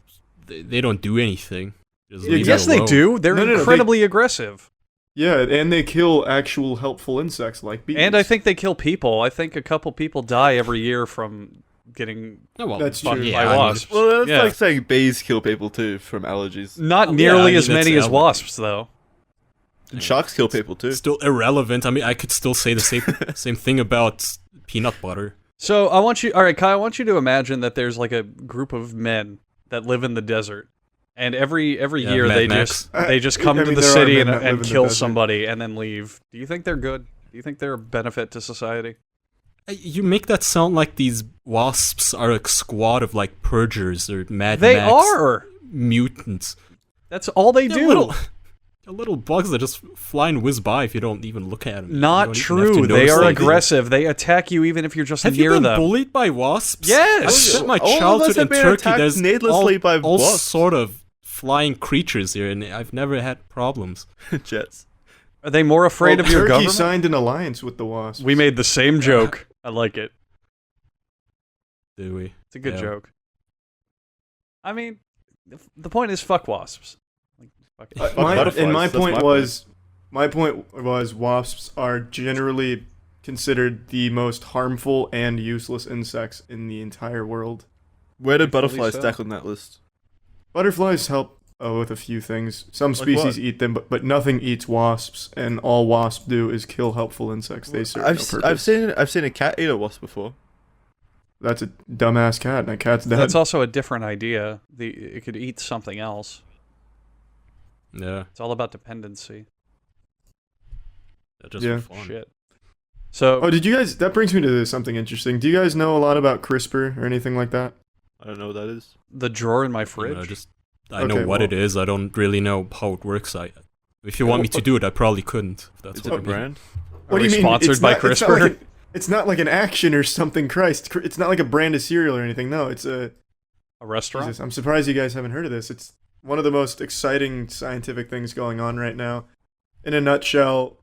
Speaker 3: they don't do anything. Just leave it
Speaker 2: Yes, they
Speaker 3: alone.
Speaker 2: do. They're
Speaker 4: No, no, no,
Speaker 2: incredibly aggressive.
Speaker 4: Yeah, and they kill actual helpful insects like bees.
Speaker 2: And I think they kill people. I think a couple people die every year from getting
Speaker 3: Oh, well,
Speaker 4: That's
Speaker 3: fuck
Speaker 4: true.
Speaker 3: yeah,
Speaker 2: by
Speaker 3: I mean,
Speaker 2: wasps.
Speaker 1: Well, that's
Speaker 2: Yeah.
Speaker 1: like saying bees kill people too from allergies.
Speaker 2: Not
Speaker 3: Oh, yeah,
Speaker 2: nearly
Speaker 3: I mean,
Speaker 2: as
Speaker 3: that's
Speaker 2: many as
Speaker 3: elegant.
Speaker 2: wasps, though.
Speaker 1: And sharks kill people too.
Speaker 3: Still irrelevant. I mean, I could still say the same thing about peanut butter.
Speaker 2: So I want you, all right, Kai. I want you to imagine that there's like a group of men that live in the desert, and every
Speaker 3: Yeah,
Speaker 2: year
Speaker 3: Mad
Speaker 2: they
Speaker 3: Max.
Speaker 2: just come
Speaker 4: I
Speaker 2: to
Speaker 4: mean,
Speaker 2: the
Speaker 4: there are
Speaker 2: city
Speaker 4: men
Speaker 2: and,
Speaker 4: that live
Speaker 2: and
Speaker 4: in the
Speaker 2: kill
Speaker 4: desert.
Speaker 2: somebody and then leave. Do you think they're good? Do you think they're a benefit to society?
Speaker 3: You make that sound like these wasps are a squad of like purgers or Mad
Speaker 2: They
Speaker 3: Max
Speaker 2: are.
Speaker 3: mutants.
Speaker 2: That's all they
Speaker 3: They're
Speaker 2: do.
Speaker 3: little bugs that just fly and whiz by if you don't even look at them.
Speaker 2: Not true. They are aggressive. They attack you even if you're just
Speaker 3: Have
Speaker 2: near
Speaker 3: you been
Speaker 2: them.
Speaker 3: bullied by wasps?
Speaker 2: Yes!
Speaker 3: I spent my
Speaker 1: All of us
Speaker 3: childhood in
Speaker 1: have been
Speaker 3: Turkey.
Speaker 1: attacked
Speaker 3: There's
Speaker 1: needlessly by
Speaker 3: all
Speaker 1: wasps.
Speaker 3: sort of flying creatures here, and I've never had problems.
Speaker 1: Jets.
Speaker 2: Are they more afraid of your
Speaker 4: Turkey
Speaker 2: government?
Speaker 4: signed an alliance with the wasps.
Speaker 2: We made the same joke. I like it.
Speaker 3: Do we?
Speaker 2: It's a good
Speaker 3: Yeah.
Speaker 2: joke. I mean, the point is fuck wasps. Like, fuck it.
Speaker 4: My point was wasps are generally considered the most harmful and useless insects in the entire world.
Speaker 1: Where did
Speaker 2: Rightfully
Speaker 1: butterflies
Speaker 2: so.
Speaker 1: stack on that list?
Speaker 4: Butterflies help with a few things. Some
Speaker 1: Like
Speaker 4: species
Speaker 1: what?
Speaker 4: eat them, but nothing eats wasps, and all wasps do is kill helpful insects. They serve no purpose.
Speaker 1: I've seen a cat eat a wasp before.
Speaker 4: That's a dumbass cat, and that cat's dead.
Speaker 2: That's also a different idea. It could eat something else.
Speaker 3: Yeah,
Speaker 2: It's all about dependency.
Speaker 3: just
Speaker 4: Yeah.
Speaker 3: for fun.
Speaker 2: Shit. So,
Speaker 4: Oh, did you guys? That brings me to something interesting. Do you guys know a lot about CRISPR or anything like that?
Speaker 1: I don't know what that is.
Speaker 2: the drawer in my
Speaker 3: I
Speaker 2: fridge.
Speaker 3: know
Speaker 4: Okay,
Speaker 3: what
Speaker 4: well-
Speaker 3: it is. I don't really know how it works. If you want me to do it, I probably couldn't. If that's
Speaker 1: Is it
Speaker 3: what
Speaker 1: a
Speaker 3: you mean.
Speaker 1: brand?
Speaker 2: Are we sponsored
Speaker 4: It's
Speaker 2: by
Speaker 4: not- it's not
Speaker 2: CRISPR?
Speaker 4: like it's not like an action or something. Christ, it's not like a brand of cereal or anything. No, it's a.
Speaker 2: A restaurant?
Speaker 4: Jesus, I'm surprised you guys haven't heard of this. It's one of the most exciting scientific things going on right now. In a nutshell,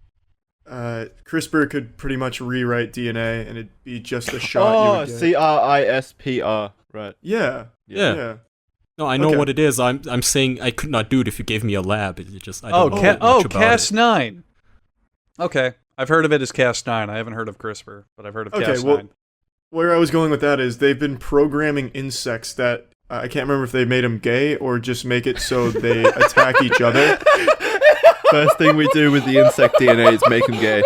Speaker 4: CRISPR could pretty much rewrite DNA, and it'd be just a shot. you
Speaker 1: Oh,
Speaker 4: would get.
Speaker 1: CRISPR. Right.
Speaker 4: Yeah.
Speaker 3: Yeah.
Speaker 4: Yeah.
Speaker 3: No, I know
Speaker 4: Okay.
Speaker 3: what it is. I'm saying I could not do it if you gave me a lab. It just I
Speaker 2: Oh,
Speaker 3: don't know much about
Speaker 2: Cas9. Okay. I've heard of it as Cas9. I haven't heard of CRISPR, but I've heard of
Speaker 4: Okay,
Speaker 2: Cas9.
Speaker 4: well, where I was going with that is they've been programming insects that I can't remember if they made them gay or just make it so they attack each other.
Speaker 1: First thing we do with the insect DNA is make them gay.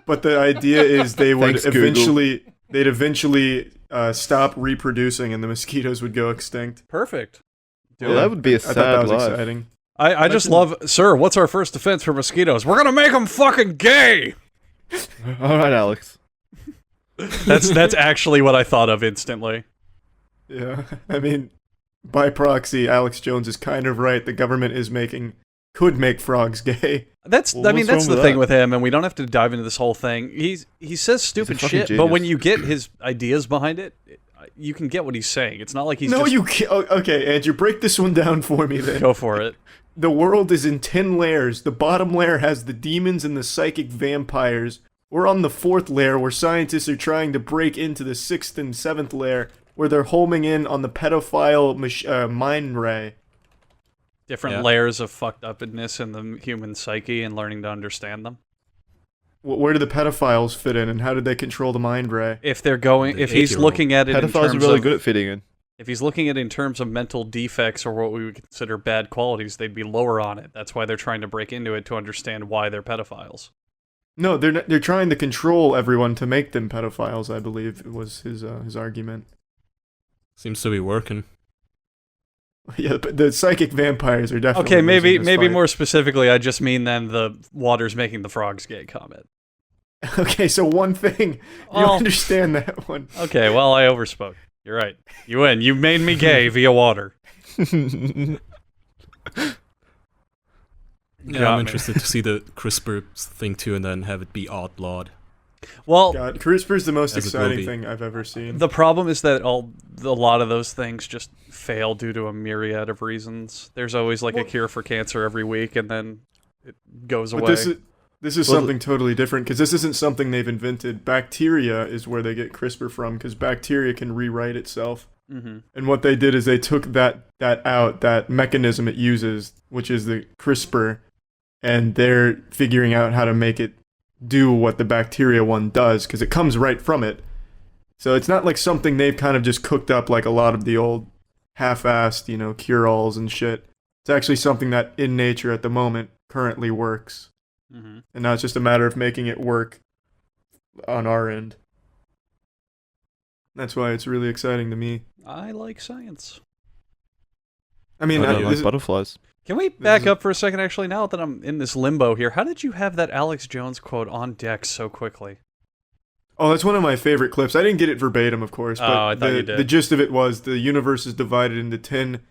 Speaker 4: But the idea is they would
Speaker 1: Thanks, Google.
Speaker 4: eventually stop reproducing and the mosquitoes would go extinct.
Speaker 2: Perfect.
Speaker 1: Well, that would be a
Speaker 4: I thought
Speaker 1: sad
Speaker 4: that was
Speaker 1: life.
Speaker 4: exciting.
Speaker 2: I just love, sir, what's our first defense for mosquitoes? We're gonna make them fucking gay!
Speaker 1: All right, Alex.
Speaker 2: That's actually what I thought of instantly.
Speaker 4: Yeah, I mean, by proxy, Alex Jones is kind of right. The government could make frogs gay.
Speaker 2: That's
Speaker 1: Well,
Speaker 2: I mean
Speaker 1: what's
Speaker 2: that's
Speaker 1: wrong
Speaker 2: the
Speaker 1: with
Speaker 2: thing
Speaker 1: that?
Speaker 2: with him, and we don't have to dive into this whole thing. He says stupid
Speaker 1: fucking
Speaker 2: shit, but when
Speaker 1: genius.
Speaker 2: you get his ideas behind it, you can get what he's saying. It's not like he's
Speaker 4: No,
Speaker 2: just
Speaker 4: you can't. Oh, okay, Andrew, break this one down for me then.
Speaker 2: go for it.
Speaker 4: The world is in 10 layers. The bottom layer has the demons and the psychic vampires. We're on the 4th layer where scientists are trying to break into the 6th and 7th layer where they're homing in on the pedophile mind ray.
Speaker 2: Different
Speaker 3: Yeah.
Speaker 2: layers of fucked upness in the human psyche and learning to understand them.
Speaker 4: Where do the pedophiles fit in and how did they control the mind ray?
Speaker 2: If they're going,
Speaker 3: The
Speaker 2: if he's
Speaker 3: 8-year-old.
Speaker 2: looking at it in
Speaker 1: Pedophiles are
Speaker 2: terms
Speaker 1: really
Speaker 2: of,
Speaker 1: good at fitting in.
Speaker 2: if he's looking at it in terms of mental defects or what we would consider bad qualities, they'd be lower on it. That's why they're trying to break into it to understand why they're pedophiles.
Speaker 4: No, they're trying to control everyone to make them pedophiles, I believe was his argument.
Speaker 3: Seems to be working.
Speaker 4: Yeah, but the psychic vampires are definitely
Speaker 2: Okay, maybe
Speaker 4: losing this fight.
Speaker 2: more specifically, I just mean then the water's making the frogs gay comment.
Speaker 4: Okay, so one thing. You
Speaker 2: Oh.
Speaker 4: understand that one.
Speaker 2: Okay, well, I overspoke. You're right. You win. You made me gay via water.
Speaker 3: Yeah,
Speaker 2: Got
Speaker 3: I'm
Speaker 2: me.
Speaker 3: interested to see the CRISPR thing too, and then have it be outlawed.
Speaker 2: Well,
Speaker 4: God, CRISPR's the most
Speaker 3: As it will
Speaker 4: exciting
Speaker 3: be.
Speaker 4: thing I've ever seen.
Speaker 2: the problem is that a lot of those things just fail due to a myriad of reasons. There's always like a cure for cancer every week, and then it goes
Speaker 4: But
Speaker 2: away.
Speaker 4: this is
Speaker 1: Well,
Speaker 4: something totally different because this isn't something they've invented. Bacteria is where they get CRISPR from because bacteria can rewrite itself.
Speaker 2: Mm-hmm.
Speaker 4: And what they did is they took that mechanism it uses, which is the CRISPR, and they're figuring out how to make it do what the bacteria one does because it comes right from it. So it's not like something they've kind of just cooked up like a lot of the old half-assed, cure-alls and shit. It's actually something that in nature at the moment currently works.
Speaker 2: Mm-hmm.
Speaker 4: And now it's just a matter of making it work on our end. That's why it's really exciting to me.
Speaker 2: I like science.
Speaker 4: I mean,
Speaker 1: I don't
Speaker 4: this
Speaker 1: like
Speaker 4: is-
Speaker 1: butterflies.
Speaker 2: Can we back
Speaker 4: is-
Speaker 2: up for a second, actually, now that I'm in this limbo here? How did you have that Alex Jones quote on deck so quickly?
Speaker 4: Oh, that's one of my favorite clips. I didn't get it verbatim, of course, but
Speaker 2: I thought you did.
Speaker 4: the gist of it was the universe is divided into 10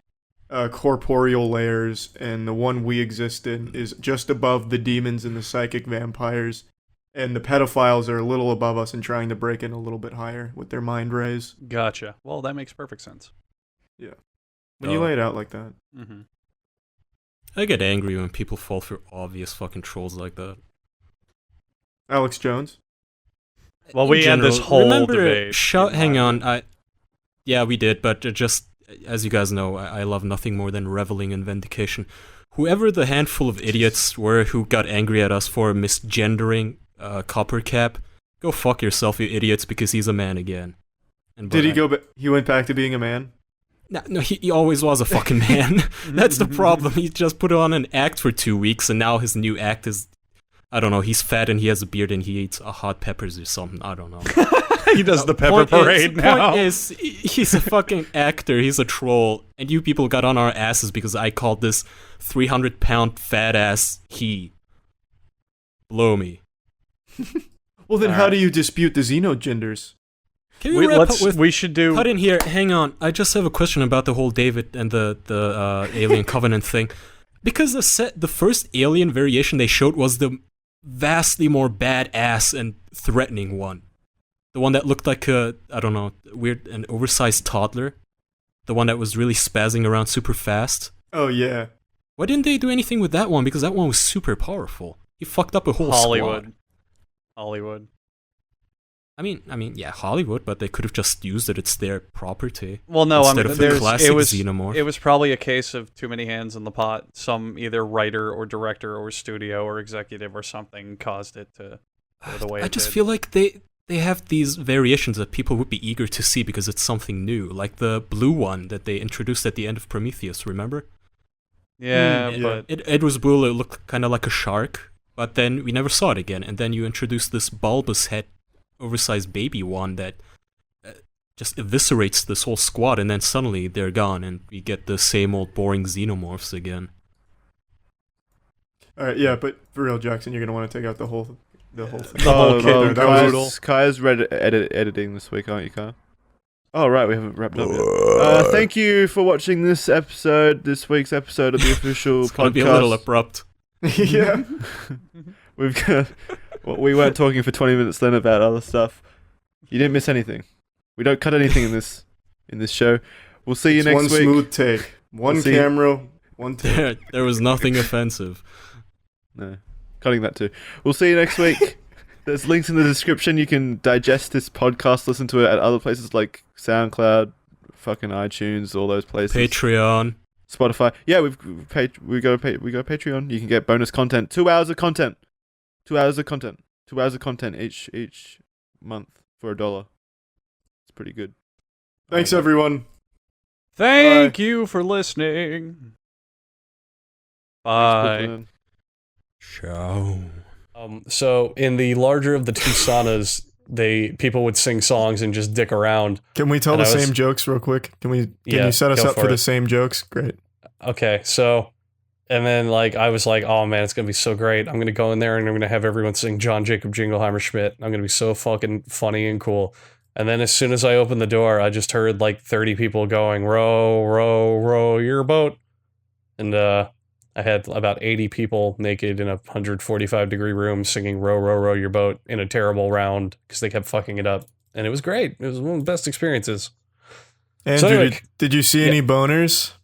Speaker 4: corporeal layers, and the one we exist in is just above the demons and the psychic vampires, and the pedophiles are a little above us and trying to break in a little bit higher with their mind rays.
Speaker 2: Gotcha. Well, that makes perfect sense.
Speaker 4: Yeah. When you lay it out like that.
Speaker 2: Mm-hmm.
Speaker 3: I get angry when people fall for obvious fucking trolls like that.
Speaker 4: Alex Jones?
Speaker 2: Well,
Speaker 3: In
Speaker 2: we had this
Speaker 3: general,
Speaker 2: whole
Speaker 3: remember,
Speaker 2: debate.
Speaker 3: Hang on, yeah, we did, but just as you guys know, I love nothing more than reveling in vindication. Whoever the handful of idiots were who got angry at us for misgendering Copper Cap, go fuck yourself, you idiots, because he's a man again. And
Speaker 4: Did he go back? He went back to being a man?
Speaker 3: No, he always was a fucking man. That's the problem. He just put on an act for 2 weeks, and now his new act is, I don't know, he's fat and he has a beard and he eats hot peppers or something. I don't know.
Speaker 2: He does the pepper parade now.
Speaker 3: Point is, he's a fucking actor. He's a troll. And you people got on our asses because I called this 300-pound fat ass he. Blow me.
Speaker 4: Well, then how do you dispute the xenogenders?
Speaker 3: Can we wrap up
Speaker 2: We should do.
Speaker 3: Cut in here. Hang on. I just have a question about the whole David and the Alien Covenant thing. Because the first Alien variation they showed was the vastly more badass and threatening one. The one that looked like a, I don't know, an oversized toddler. The one that was really spazzing around super fast.
Speaker 4: Oh, yeah.
Speaker 3: Why didn't they do anything with that one? Because that one was super powerful. He fucked up a whole squad.
Speaker 2: Hollywood.
Speaker 3: I mean, yeah, Hollywood, but they could have just used it. It's their property.
Speaker 2: Well, no,
Speaker 3: instead of the classic xenomorph.
Speaker 2: It was probably a case of too many hands in the pot. Some either writer or director or studio or executive or something caused it to go the way
Speaker 3: I
Speaker 2: it
Speaker 3: just
Speaker 2: did.
Speaker 3: feel like they have these variations that people would be eager to see because it's something new, like the blue one that they introduced at the end of Prometheus. Remember?
Speaker 2: Yeah,
Speaker 4: yeah.
Speaker 2: but
Speaker 3: It was blue. It looked kind of like a shark, but then we never saw it again. And then you introduced this bulbous head, oversized baby one that just eviscerates this whole squad, and then suddenly they're gone, and we get the same old boring xenomorphs again.
Speaker 4: All right, yeah, but for real, Jackson, you're gonna want to take out the whole thing.
Speaker 2: The whole kit.
Speaker 4: there. That was brutal.
Speaker 1: Kaya's editing this week, aren't you, Kaya? Oh, right, we haven't wrapped up yet. Thank you for watching this week's episode of the official
Speaker 3: It's
Speaker 1: podcast.
Speaker 3: gonna be a little abrupt.
Speaker 4: Yeah.
Speaker 1: We've got. Well, we weren't talking for 20 minutes then about other stuff. You didn't miss anything. We don't cut anything in this show. We'll see you
Speaker 4: It's
Speaker 1: next
Speaker 4: one
Speaker 1: week.
Speaker 4: smooth take. One
Speaker 1: We'll see.
Speaker 4: camera, one take.
Speaker 3: There was nothing offensive.
Speaker 1: No, cutting that too. We'll see you next week. There's links in the description. You can digest this podcast, listen to it at other places like SoundCloud, fucking iTunes, all those places.
Speaker 3: Patreon.
Speaker 1: Spotify. Yeah, we go Patreon. You can get bonus content. 2 hours of content. 2 hours of content. 2 hours of content each month for $1. It's pretty good.
Speaker 4: Thanks, everyone.
Speaker 2: thank you for listening. Bye.
Speaker 1: Brooklyn.
Speaker 3: Ciao.
Speaker 6: So in the larger of the two saunas, people would sing songs and just dick around.
Speaker 4: Can we tell
Speaker 6: And
Speaker 4: the
Speaker 6: I was-
Speaker 4: same jokes real quick? Can
Speaker 6: Yeah,
Speaker 4: you set us
Speaker 6: go
Speaker 4: up
Speaker 6: for
Speaker 4: for the
Speaker 6: it.
Speaker 4: same jokes? Great.
Speaker 6: Okay, so, and then I was like, oh man, it's gonna be so great. I'm gonna go in there and I'm gonna have everyone sing John Jacob Jingleheimer Schmidt. I'm gonna be so fucking funny and cool. And then as soon as I opened the door, I just heard 30 people going, row, row, row your boat. And I had about 80 people naked in a 145-degree room singing row, row, row your boat in a terrible round because they kept fucking it up. And it was great. It was one of the best experiences.
Speaker 4: Andrew,
Speaker 6: anyway,
Speaker 4: did you see any boners?